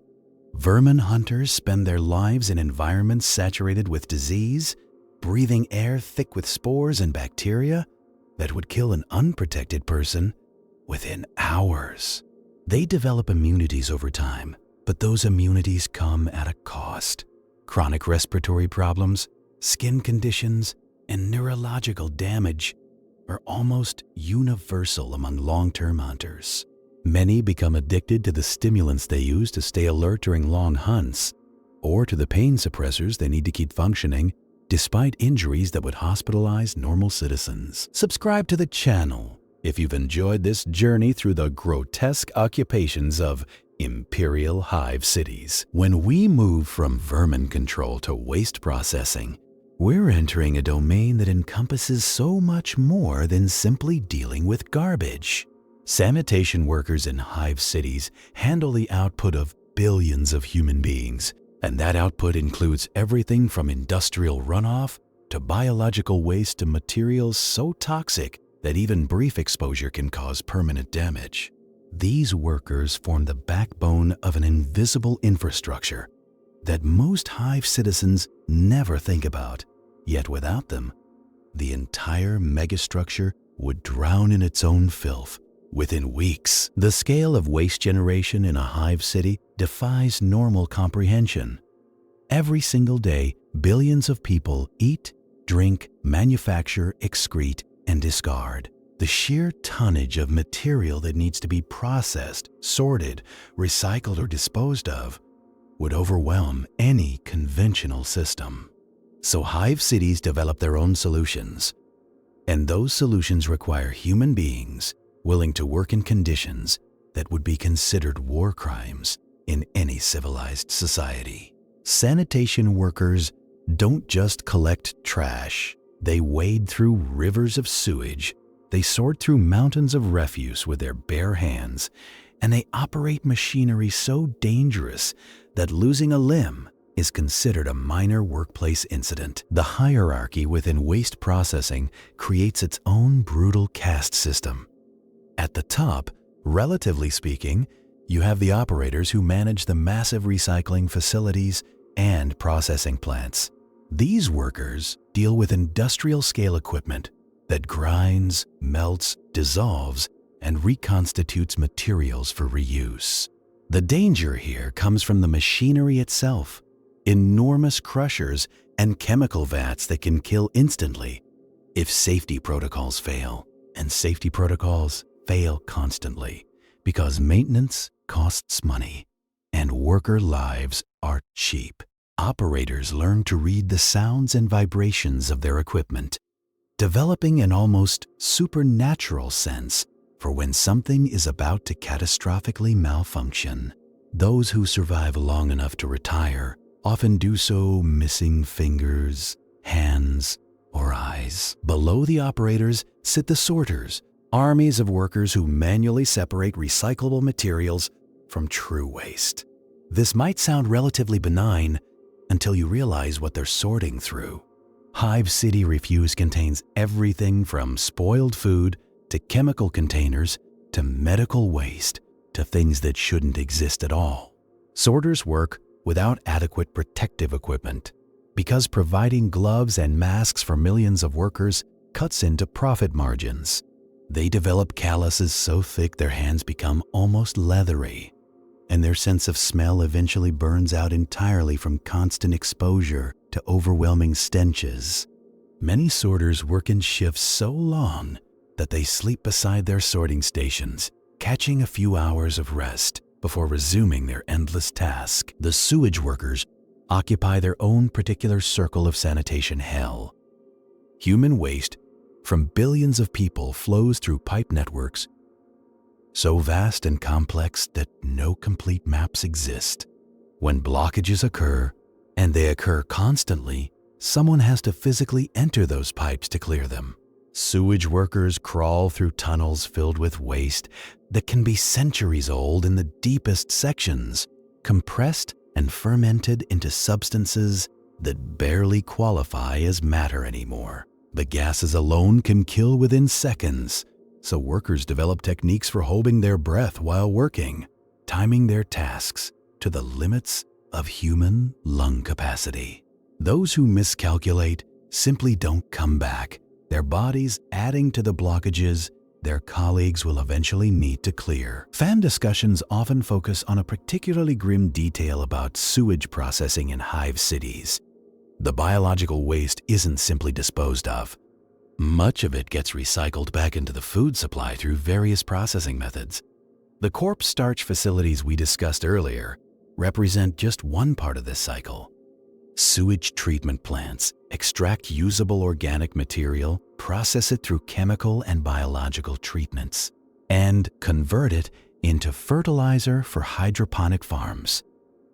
Speaker 1: Vermin hunters spend their lives in environments saturated with disease, breathing air thick with spores and bacteria that would kill an unprotected person within hours. They develop immunities over time, but those immunities come at a cost. Chronic respiratory problems, skin conditions, and neurological damage are almost universal among long-term hunters. Many become addicted to the stimulants they use to stay alert during long hunts, or to the pain suppressors they need to keep functioning despite injuries that would hospitalize normal citizens. Subscribe to the channel if you've enjoyed this journey through the grotesque occupations of Imperial Hive cities. When we move from vermin control to waste processing, we're entering a domain that encompasses so much more than simply dealing with garbage. Sanitation workers in Hive cities handle the output of billions of human beings, and that output includes everything from industrial runoff to biological waste to materials so toxic that even brief exposure can cause permanent damage. These workers form the backbone of an invisible infrastructure that most Hive citizens never think about. Yet without them, the entire megastructure would drown in its own filth within weeks. The scale of waste generation in a Hive city defies normal comprehension. Every single day, billions of people eat, drink, manufacture, excrete, and discard. The sheer tonnage of material that needs to be processed, sorted, recycled, or disposed of would overwhelm any conventional system. So Hive cities develop their own solutions, and those solutions require human beings willing to work in conditions that would be considered war crimes in any civilized society. Sanitation workers don't just collect trash. They wade through rivers of sewage, they sort through mountains of refuse with their bare hands, and they operate machinery so dangerous that losing a limb is considered a minor workplace incident. The hierarchy within waste processing creates its own brutal caste system. At the top, relatively speaking, you have the operators who manage the massive recycling facilities and processing plants. These workers deal with industrial-scale equipment that grinds, melts, dissolves, and reconstitutes materials for reuse. The danger here comes from the machinery itself, enormous crushers and chemical vats that can kill instantly if safety protocols fail. And safety protocols fail constantly because maintenance costs money and worker lives are cheap. Operators learn to read the sounds and vibrations of their equipment, developing an almost supernatural sense for when something is about to catastrophically malfunction. Those who survive long enough to retire often do so missing fingers, hands, or eyes. Below the operators sit the sorters, armies of workers who manually separate recyclable materials from true waste. This might sound relatively benign until you realize what they're sorting through. Hive City Refuse contains everything from spoiled food to chemical containers to medical waste to things that shouldn't exist at all. Sorters work without adequate protective equipment because providing gloves and masks for millions of workers cuts into profit margins. They develop calluses so thick their hands become almost leathery, and their sense of smell eventually burns out entirely from constant exposure to overwhelming stenches. Many sorters work in shifts so long that they sleep beside their sorting stations, catching a few hours of rest before resuming their endless task. The sewage workers occupy their own particular circle of sanitation hell. Human waste from billions of people flows through pipe networks so vast and complex that no complete maps exist. When blockages occur, and they occur constantly, someone has to physically enter those pipes to clear them. Sewage workers crawl through tunnels filled with waste that can be centuries old in the deepest sections, compressed and fermented into substances that barely qualify as matter anymore. The gases alone can kill within seconds, so workers develop techniques for holding their breath while working, timing their tasks to the limits of human lung capacity. Those who miscalculate simply don't come back, their bodies adding to the blockages their colleagues will eventually need to clear. Fan discussions often focus on a particularly grim detail about sewage processing in Hive cities. The biological waste isn't simply disposed of. Much of it gets recycled back into the food supply through various processing methods. The corpse starch facilities we discussed earlier represent just one part of this cycle. Sewage treatment plants extract usable organic material, process it through chemical and biological treatments, and convert it into fertilizer for hydroponic farms,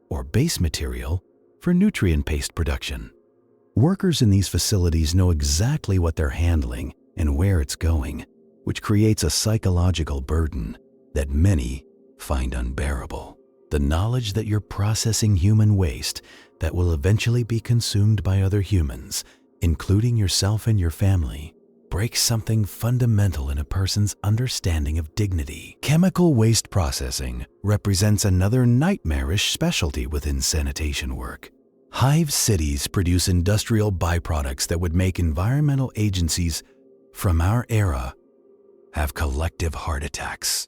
Speaker 1: or base material for nutrient paste production. Workers in these facilities know exactly what they're handling and where it's going, which creates a psychological burden that many find unbearable. The knowledge that you're processing human waste that will eventually be consumed by other humans, including yourself and your family, breaks something fundamental in a person's understanding of dignity. Chemical waste processing represents another nightmarish specialty within sanitation work. Hive cities produce industrial byproducts that would make environmental agencies from our era have collective heart attacks.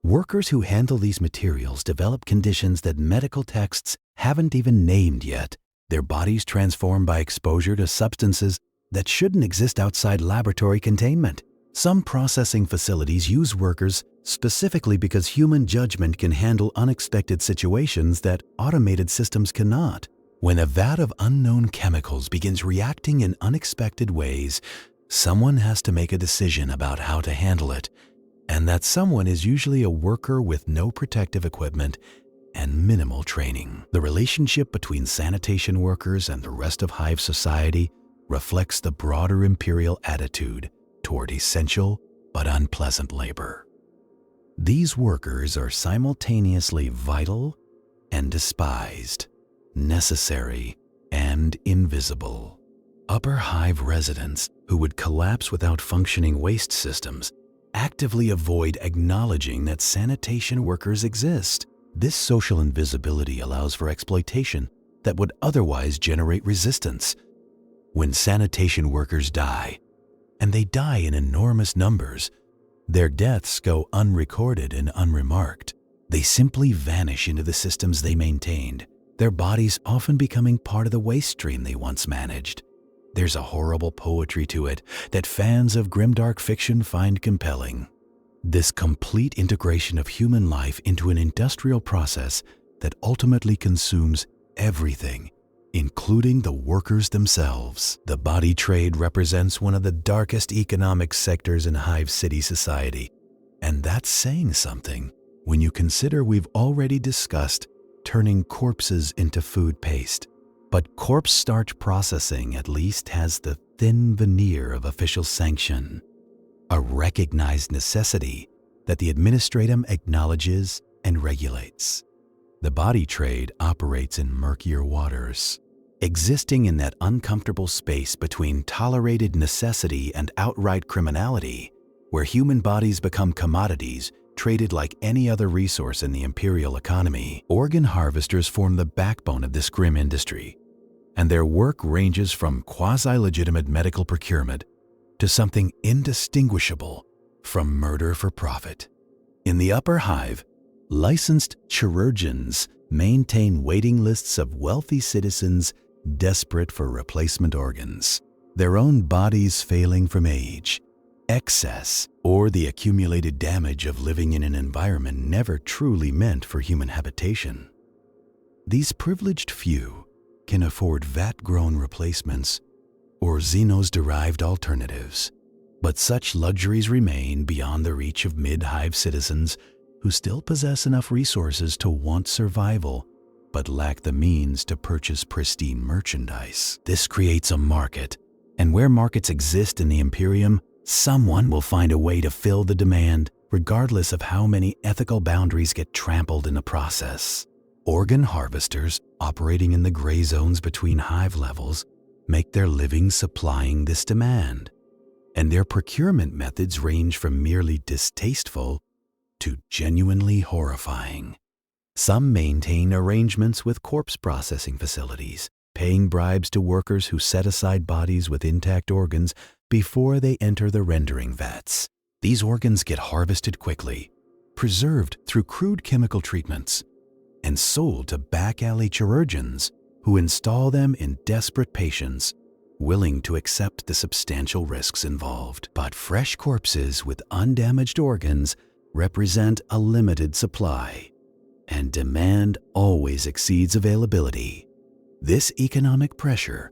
Speaker 1: Workers who handle these materials develop conditions that medical texts haven't even named yet. Their bodies transform by exposure to substances that shouldn't exist outside laboratory containment. Some processing facilities use workers specifically because human judgment can handle unexpected situations that automated systems cannot. When a vat of unknown chemicals begins reacting in unexpected ways, someone has to make a decision about how to handle it. And that someone is usually a worker with no protective equipment and minimal training. The relationship between sanitation workers and the rest of Hive society reflects the broader imperial attitude toward essential but unpleasant labor. These workers are simultaneously vital and despised, necessary and invisible. Upper Hive residents who would collapse without functioning waste systems actively avoid acknowledging that sanitation workers exist. This social invisibility allows for exploitation that would otherwise generate resistance. When sanitation workers die, and they die in enormous numbers, their deaths go unrecorded and unremarked. They simply vanish into the systems they maintained, their bodies often becoming part of the waste stream they once managed. There's a horrible poetry to it that fans of grimdark fiction find compelling. This complete integration of human life into an industrial process that ultimately consumes everything, including the workers themselves. The body trade represents one of the darkest economic sectors in Hive City society, and that's saying something when you consider we've already discussed turning corpses into food paste. But corpse starch processing at least has the thin veneer of official sanction, a recognized necessity that the administratum acknowledges and regulates. The body trade operates in murkier waters, existing in that uncomfortable space between tolerated necessity and outright criminality, where human bodies become commodities traded like any other resource in the imperial economy. Organ harvesters form the backbone of this grim industry, and their work ranges from quasi-legitimate medical procurement to something indistinguishable from murder for profit. In the Upper Hive, licensed chirurgeons maintain waiting lists of wealthy citizens desperate for replacement organs, their own bodies failing from age, excess, or the accumulated damage of living in an environment never truly meant for human habitation. These privileged few can afford vat-grown replacements or xenos-derived alternatives. But such luxuries remain beyond the reach of mid-hive citizens who still possess enough resources to want survival but lack the means to purchase pristine merchandise. This creates a market, and where markets exist in the Imperium, someone will find a way to fill the demand, regardless of how many ethical boundaries get trampled in the process. Organ harvesters operating in the gray zones between hive levels make their living supplying this demand, and their procurement methods range from merely distasteful to genuinely horrifying. Some maintain arrangements with corpse processing facilities, paying bribes to workers who set aside bodies with intact organs before they enter the rendering vats. These organs get harvested quickly, preserved through crude chemical treatments, and sold to back-alley chirurgeons who install them in desperate patients willing to accept the substantial risks involved. But fresh corpses with undamaged organs represent a limited supply, and demand always exceeds availability. This economic pressure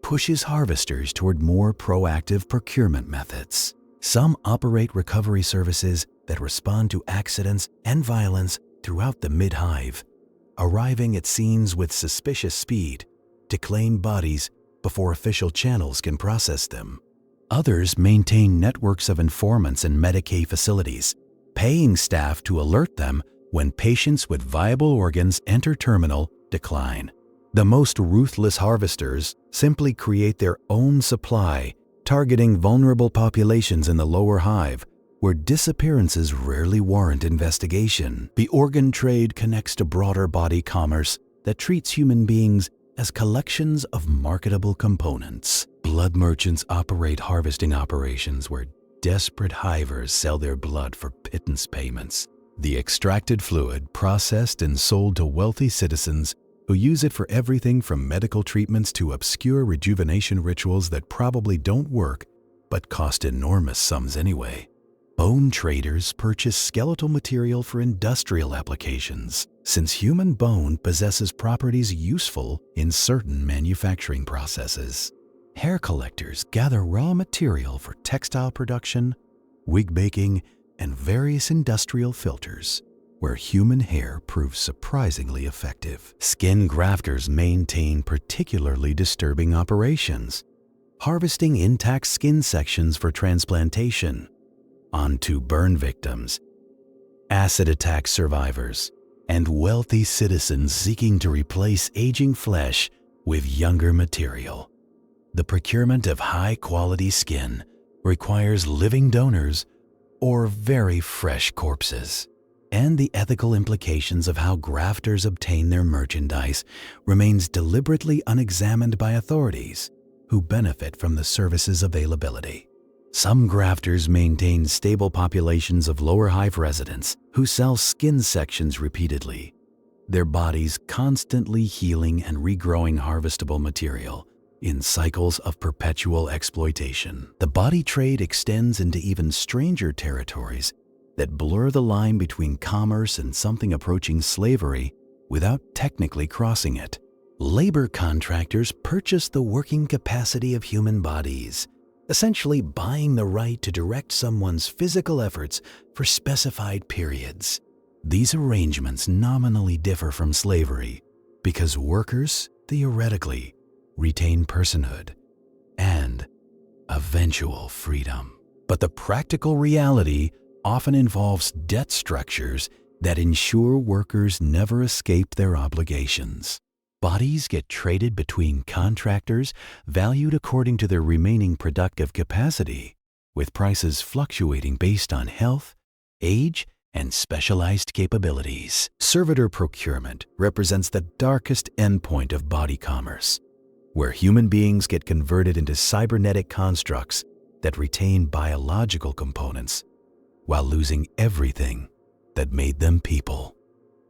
Speaker 1: pushes harvesters toward more proactive procurement methods. Some operate recovery services that respond to accidents and violence throughout the mid-hive, arriving at scenes with suspicious speed to claim bodies before official channels can process them. Others maintain networks of informants in Medicaid facilities, paying staff to alert them when patients with viable organs enter terminal decline. The most ruthless harvesters simply create their own supply, targeting vulnerable populations in the lower hive, where disappearances rarely warrant investigation. The organ trade connects to broader body commerce that treats human beings as collections of marketable components. Blood merchants operate harvesting operations where desperate hivers sell their blood for pittance payments. The extracted fluid processed and sold to wealthy citizens who use it for everything from medical treatments to obscure rejuvenation rituals that probably don't work but cost enormous sums anyway. Bone traders purchase skeletal material for industrial applications, since human bone possesses properties useful in certain manufacturing processes. Hair collectors gather raw material for textile production, wig making, and various industrial filters, where human hair proves surprisingly effective. Skin grafters maintain particularly disturbing operations, harvesting intact skin sections for transplantation onto burn victims, acid attack survivors, and wealthy citizens seeking to replace aging flesh with younger material. The procurement of high-quality skin requires living donors or very fresh corpses, and the ethical implications of how grafters obtain their merchandise remains deliberately unexamined by authorities who benefit from the service's availability. Some grafters maintain stable populations of lower hive residents who sell skin sections repeatedly, their bodies constantly healing and regrowing harvestable material in cycles of perpetual exploitation. The body trade extends into even stranger territories that blur the line between commerce and something approaching slavery without technically crossing it. Labor contractors purchase the working capacity of human bodies, essentially buying the right to direct someone's physical efforts for specified periods. These arrangements nominally differ from slavery because workers, theoretically, retain personhood and eventual freedom. But the practical reality often involves debt structures that ensure workers never escape their obligations. Bodies get traded between contractors valued according to their remaining productive capacity, with prices fluctuating based on health, age, and specialized capabilities. Servitor procurement represents the darkest endpoint of body commerce, where human beings get converted into cybernetic constructs that retain biological components while losing everything that made them people.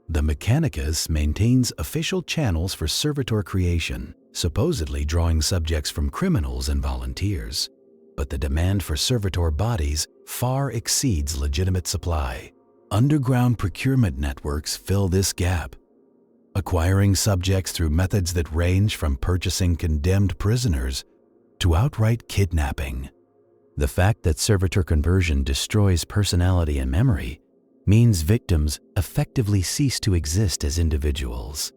Speaker 1: The Mechanicus maintains official channels for servitor creation, supposedly drawing subjects from criminals and volunteers. But the demand for servitor bodies far exceeds legitimate supply. Underground procurement networks fill this gap, acquiring subjects through methods that range from purchasing condemned prisoners to outright kidnapping. The fact that servitor conversion destroys personality and memory means victims effectively cease to exist as individuals,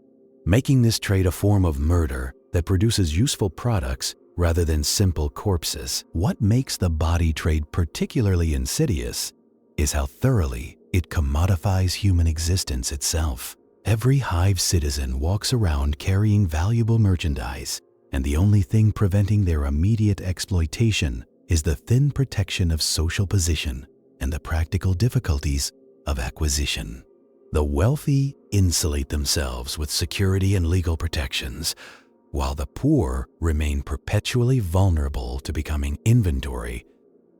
Speaker 1: making this trade a form of murder that produces useful products rather than simple corpses. What makes the body trade particularly insidious is how thoroughly it commodifies human existence itself. Every Hive citizen walks around carrying valuable merchandise, and the only thing preventing their immediate exploitation is the thin protection of social position and the practical difficulties of acquisition. The wealthy insulate themselves with security and legal protections, while the poor remain perpetually vulnerable to becoming inventory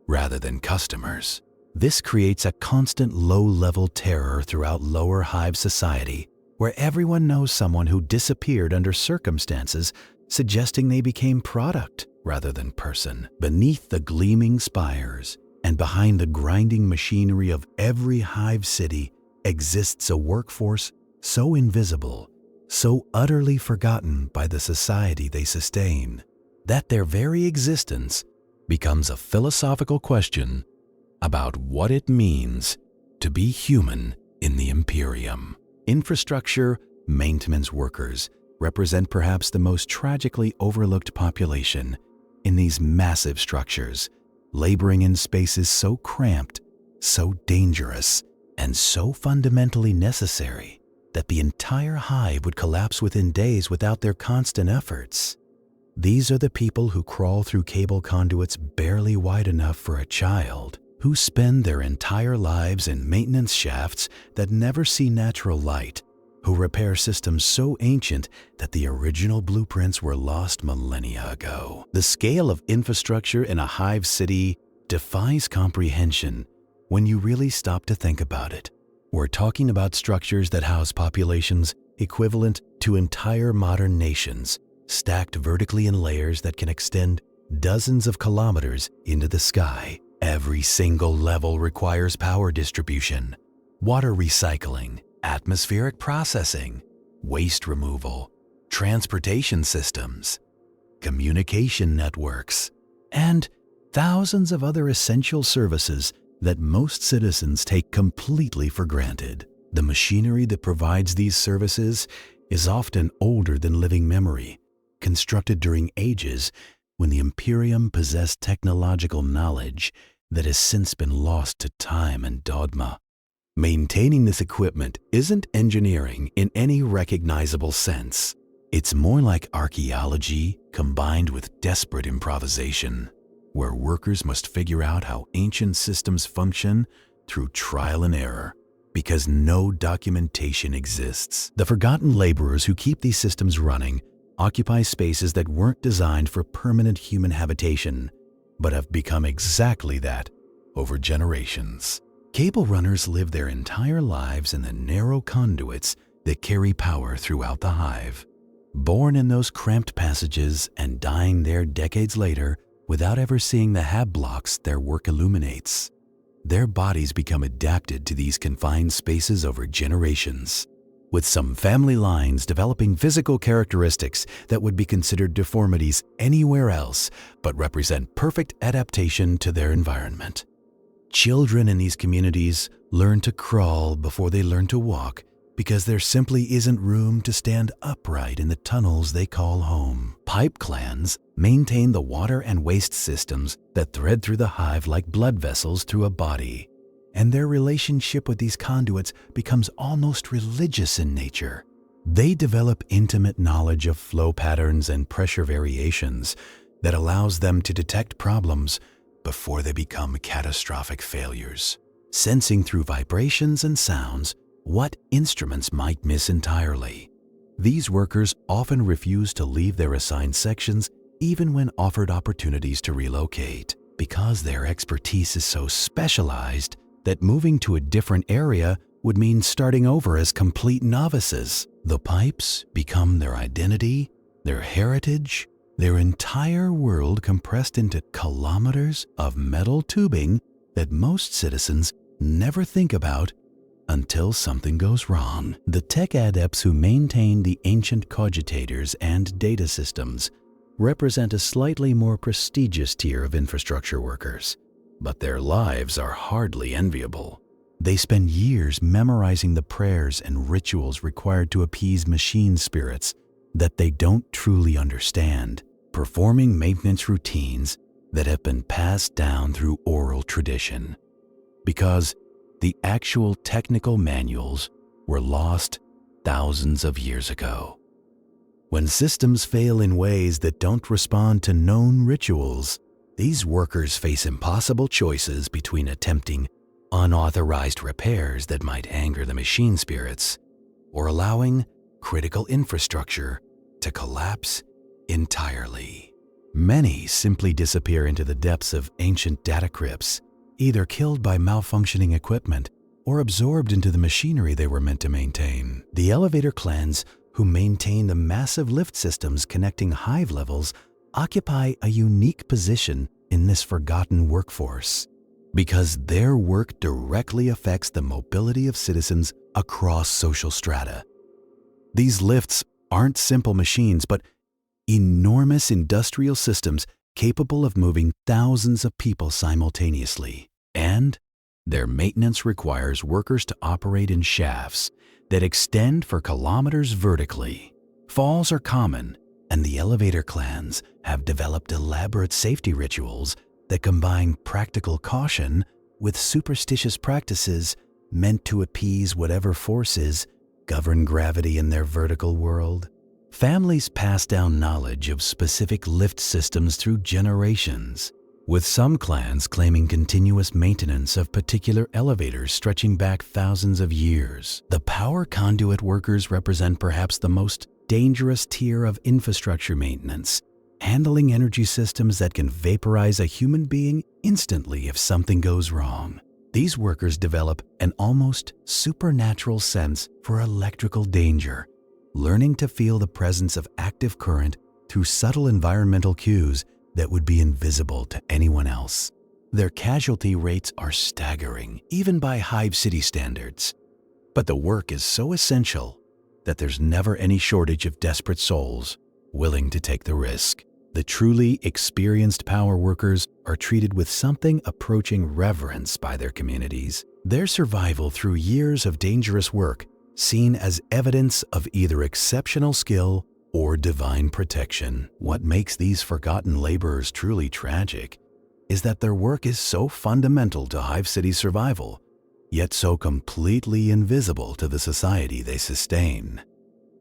Speaker 1: rather than customers. This creates a constant low-level terror throughout lower Hive society, where everyone knows someone who disappeared under circumstances suggesting they became product rather than person. Beneath the gleaming spires and behind the grinding machinery of every Hive city exists a workforce so invisible, so utterly forgotten by the society they sustain, that their very existence becomes a philosophical question about what it means to be human in the Imperium. Infrastructure maintenance workers represent perhaps the most tragically overlooked population in these massive structures, laboring in spaces so cramped, so dangerous, and so fundamentally necessary that the entire Hive would collapse within days without their constant efforts. These are the people who crawl through cable conduits barely wide enough for a child, who spend their entire lives in maintenance shafts that never see natural light, who repair systems so ancient that the original blueprints were lost millennia ago. The scale of infrastructure in a Hive city defies comprehension when you really stop to think about it. We're talking about structures that house populations equivalent to entire modern nations, stacked vertically in layers that can extend dozens of kilometers into the sky. Every single level requires power distribution, water recycling, atmospheric processing, waste removal, transportation systems, communication networks, and thousands of other essential services that most citizens take completely for granted. The machinery that provides these services is often older than living memory, constructed during ages when the Imperium possessed technological knowledge that has since been lost to time and dogma. Maintaining this equipment isn't engineering in any recognizable sense. It's more like archaeology combined with desperate improvisation, where workers must figure out how ancient systems function through trial and error, because no documentation exists. The forgotten laborers who keep these systems running occupy spaces that weren't designed for permanent human habitation, but have become exactly that over generations. Cable runners live their entire lives in the narrow conduits that carry power throughout the Hive. Born in those cramped passages and dying there decades later without ever seeing the hab blocks their work illuminates, their bodies become adapted to these confined spaces over generations, with some family lines developing physical characteristics that would be considered deformities anywhere else but represent perfect adaptation to their environment. Children in these communities learn to crawl before they learn to walk because there simply isn't room to stand upright in the tunnels they call home. Pipe clans maintain the water and waste systems that thread through the Hive like blood vessels through a body, and their relationship with these conduits becomes almost religious in nature. They develop intimate knowledge of flow patterns and pressure variations that allows them to detect problems before they become catastrophic failures, sensing through vibrations and sounds what instruments might miss entirely. These workers often refuse to leave their assigned sections even when offered opportunities to relocate, because their expertise is so specialized that moving to a different area would mean starting over as complete novices. The pipes become their identity, their heritage, their entire world compressed into kilometers of metal tubing that most citizens never think about until something goes wrong. The tech adepts who maintain the ancient cogitators and data systems represent a slightly more prestigious tier of infrastructure workers, but their lives are hardly enviable. They spend years memorizing the prayers and rituals required to appease machine spirits that they don't truly understand, performing maintenance routines that have been passed down through oral tradition, because the actual technical manuals were lost thousands of years ago. When systems fail in ways that don't respond to known rituals, these workers face impossible choices between attempting unauthorized repairs that might anger the machine spirits or allowing critical infrastructure to collapse entirely. Many simply disappear into the depths of ancient data crypts, either killed by malfunctioning equipment or absorbed into the machinery they were meant to maintain. The elevator clans who maintain the massive lift systems connecting Hive levels occupy a unique position in this forgotten workforce, because their work directly affects the mobility of citizens across social strata. These lifts aren't simple machines, but enormous industrial systems capable of moving thousands of people simultaneously. And their maintenance requires workers to operate in shafts that extend for kilometers vertically. Falls are common, and the elevator clans have developed elaborate safety rituals that combine practical caution with superstitious practices meant to appease whatever forces govern gravity in their vertical world. Families pass down knowledge of specific lift systems through generations, with some clans claiming continuous maintenance of particular elevators stretching back thousands of years. The power conduit workers represent perhaps the most dangerous tier of infrastructure maintenance, handling energy systems that can vaporize a human being instantly if something goes wrong. These workers develop an almost supernatural sense for electrical danger, learning to feel the presence of active current through subtle environmental cues that would be invisible to anyone else. Their casualty rates are staggering, even by Hive City standards. But the work is so essential that there's never any shortage of desperate souls willing to take the risk. The truly experienced power workers are treated with something approaching reverence by their communities. Their survival through years of dangerous work seen as evidence of either exceptional skill or divine protection. What makes these forgotten laborers truly tragic is that their work is so fundamental to Hive City's survival, yet so completely invisible to the society they sustain.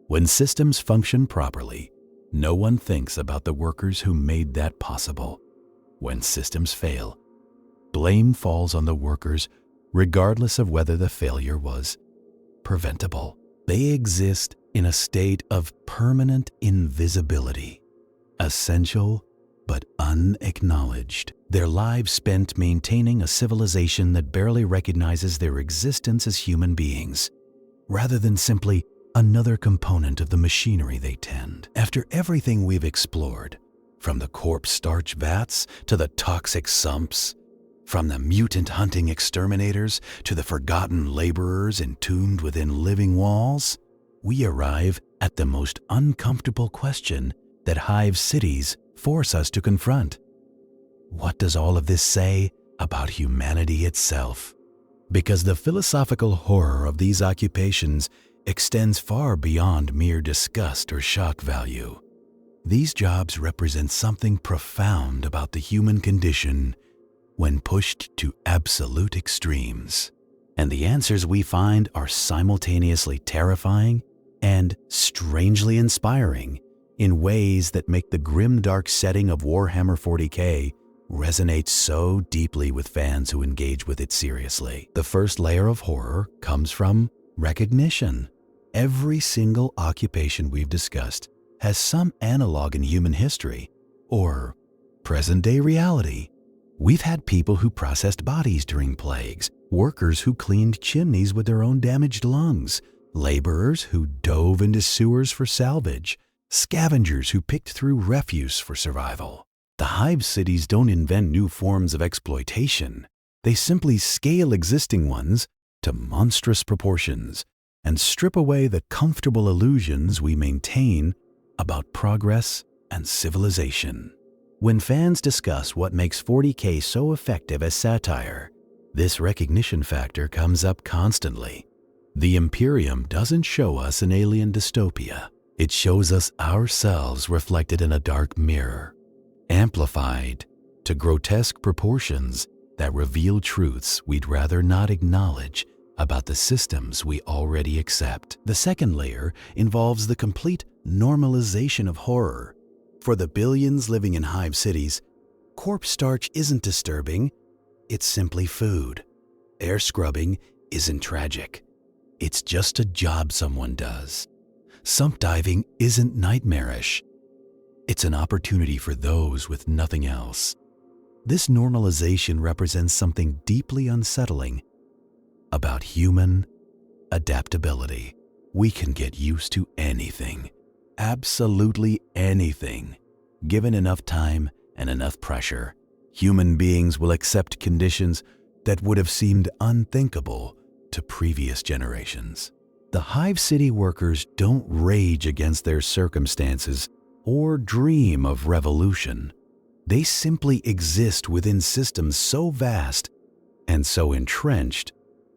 Speaker 1: When systems function properly, no one thinks about the workers who made that possible. When systems fail, blame falls on the workers regardless of whether the failure was preventable. They exist in a state of permanent invisibility, essential but unacknowledged. Their lives spent maintaining a civilization that barely recognizes their existence as human beings, rather than simply another component of the machinery they tend. After everything we've explored, from the corpse starch vats to the toxic sumps, from the mutant hunting exterminators to the forgotten laborers entombed within living walls, we arrive at the most uncomfortable question that Hive cities force us to confront. What does all of this say about humanity itself? Because the philosophical horror of these occupations extends far beyond mere disgust or shock value. These jobs represent something profound about the human condition when pushed to absolute extremes. And the answers we find are simultaneously terrifying and strangely inspiring in ways that make the grim-dark setting of Warhammer 40k resonate so deeply with fans who engage with it seriously. The first layer of horror comes from recognition. Every single occupation we've discussed has some analog in human history or present-day reality. We've had people who processed bodies during plagues, workers who cleaned chimneys with their own damaged lungs, laborers who dove into sewers for salvage, scavengers who picked through refuse for survival. The Hive cities don't invent new forms of exploitation. They simply scale existing ones to monstrous proportions and strip away the comfortable illusions we maintain about progress and civilization. When fans discuss what makes 40k so effective as satire, this recognition factor comes up constantly. The Imperium doesn't show us an alien dystopia. It shows us ourselves reflected in a dark mirror, amplified to grotesque proportions that reveal truths we'd rather not acknowledge about the systems we already accept. The second layer involves the complete normalization of horror. For the billions living in Hive cities, corpse starch isn't disturbing, it's simply food. Air scrubbing isn't tragic. It's just a job someone does. Sump diving isn't nightmarish. It's an opportunity for those with nothing else. This normalization represents something deeply unsettling about human adaptability. We can get used to anything, absolutely anything. Given enough time and enough pressure, human beings will accept conditions that would have seemed unthinkable to previous generations. The Hive City workers don't rage against their circumstances or dream of revolution. They simply exist within systems so vast and so entrenched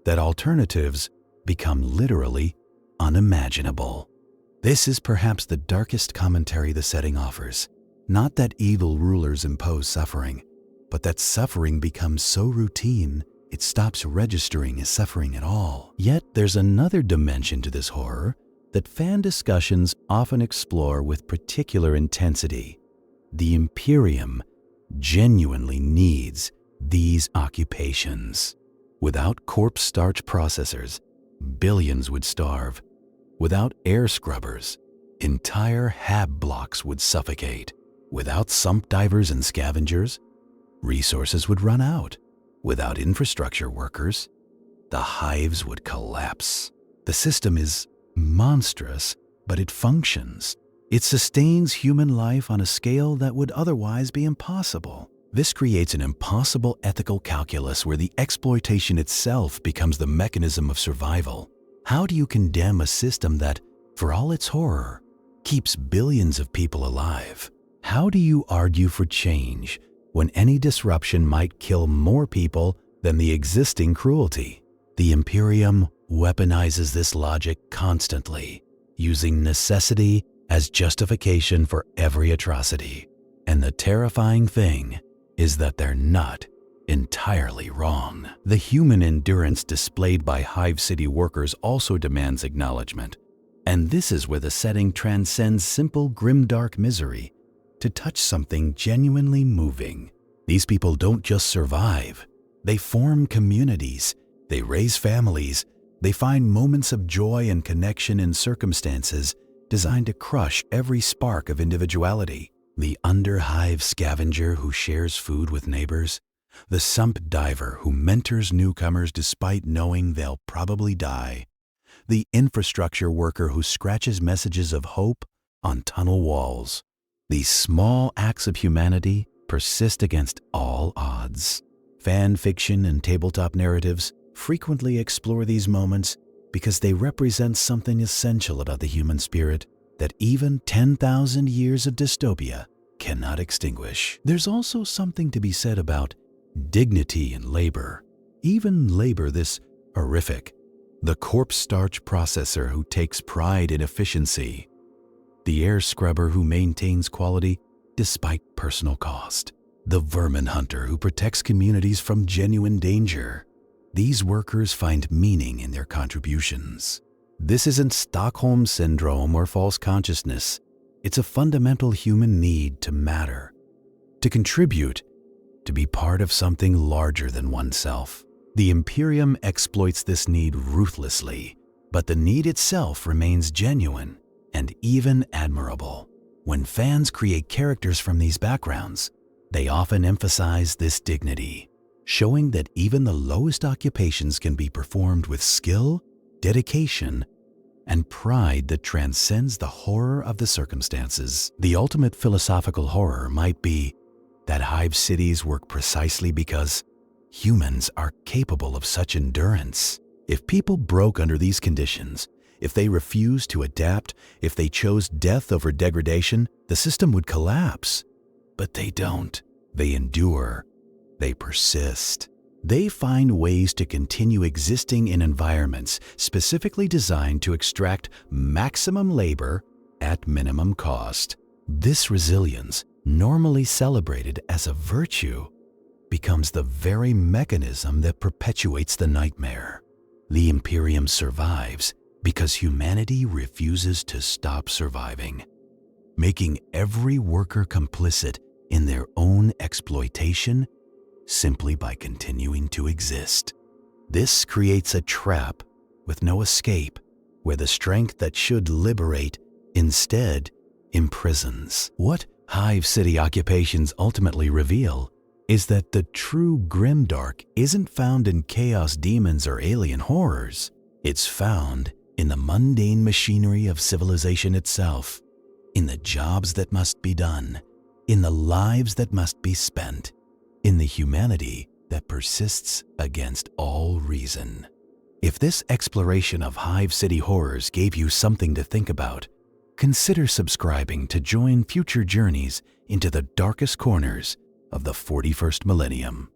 Speaker 1: that alternatives become literally unimaginable. This is perhaps the darkest commentary the setting offers. Not that evil rulers impose suffering, but that suffering becomes so routine it stops registering as suffering at all. Yet there's another dimension to this horror that fan discussions often explore with particular intensity. The Imperium genuinely needs these occupations. Without corpse starch processors, billions would starve. Without air scrubbers, entire hab blocks would suffocate. Without sump divers and scavengers, resources would run out. Without infrastructure workers, the hives would collapse. The system is monstrous, but it functions. It sustains human life on a scale that would otherwise be impossible. This creates an impossible ethical calculus where the exploitation itself becomes the mechanism of survival. How do you condemn a system that, for all its horror, keeps billions of people alive? How do you argue for change when any disruption might kill more people than the existing cruelty? The Imperium weaponizes this logic constantly, using necessity as justification for every atrocity. And the terrifying thing is that they're not entirely wrong. The human endurance displayed by Hive City workers also demands acknowledgement. And this is where the setting transcends simple grimdark misery to touch something genuinely moving. These people don't just survive. They form communities. They raise families. They find moments of joy and connection in circumstances designed to crush every spark of individuality. The underhive scavenger who shares food with neighbors. The sump diver who mentors newcomers despite knowing they'll probably die. The infrastructure worker who scratches messages of hope on tunnel walls. These small acts of humanity persist against all odds. Fan fiction and tabletop narratives frequently explore these moments because they represent something essential about the human spirit that even 10,000 years of dystopia cannot extinguish. There's also something to be said about dignity in labor, even labor this horrific. The corpse starch processor who takes pride in efficiency. The air scrubber who maintains quality despite personal cost. The vermin hunter who protects communities from genuine danger. These workers find meaning in their contributions. This isn't Stockholm Syndrome or false consciousness. It's a fundamental human need to matter, to contribute, to be part of something larger than oneself. The Imperium exploits this need ruthlessly, but the need itself remains genuine and even admirable. When fans create characters from these backgrounds, they often emphasize this dignity, showing that even the lowest occupations can be performed with skill, dedication, and pride that transcends the horror of the circumstances. The ultimate philosophical horror might be that Hive cities work precisely because humans are capable of such endurance. If people broke under these conditions, if they refused to adapt, if they chose death over degradation, the system would collapse. But they don't. They endure. They persist. They find ways to continue existing in environments specifically designed to extract maximum labor at minimum cost. This resilience, normally celebrated as a virtue, becomes the very mechanism that perpetuates the nightmare. The Imperium survives because humanity refuses to stop surviving, making every worker complicit in their own exploitation simply by continuing to exist. This creates a trap with no escape, where the strength that should liberate instead imprisons. What Hive City occupations ultimately reveal is that the true grimdark isn't found in chaos demons or alien horrors. It's found in the mundane machinery of civilization itself, in the jobs that must be done, in the lives that must be spent, in the humanity that persists against all reason. If this exploration of Hive City horrors gave you something to think about, consider subscribing to join future journeys into the darkest corners of the 41st millennium.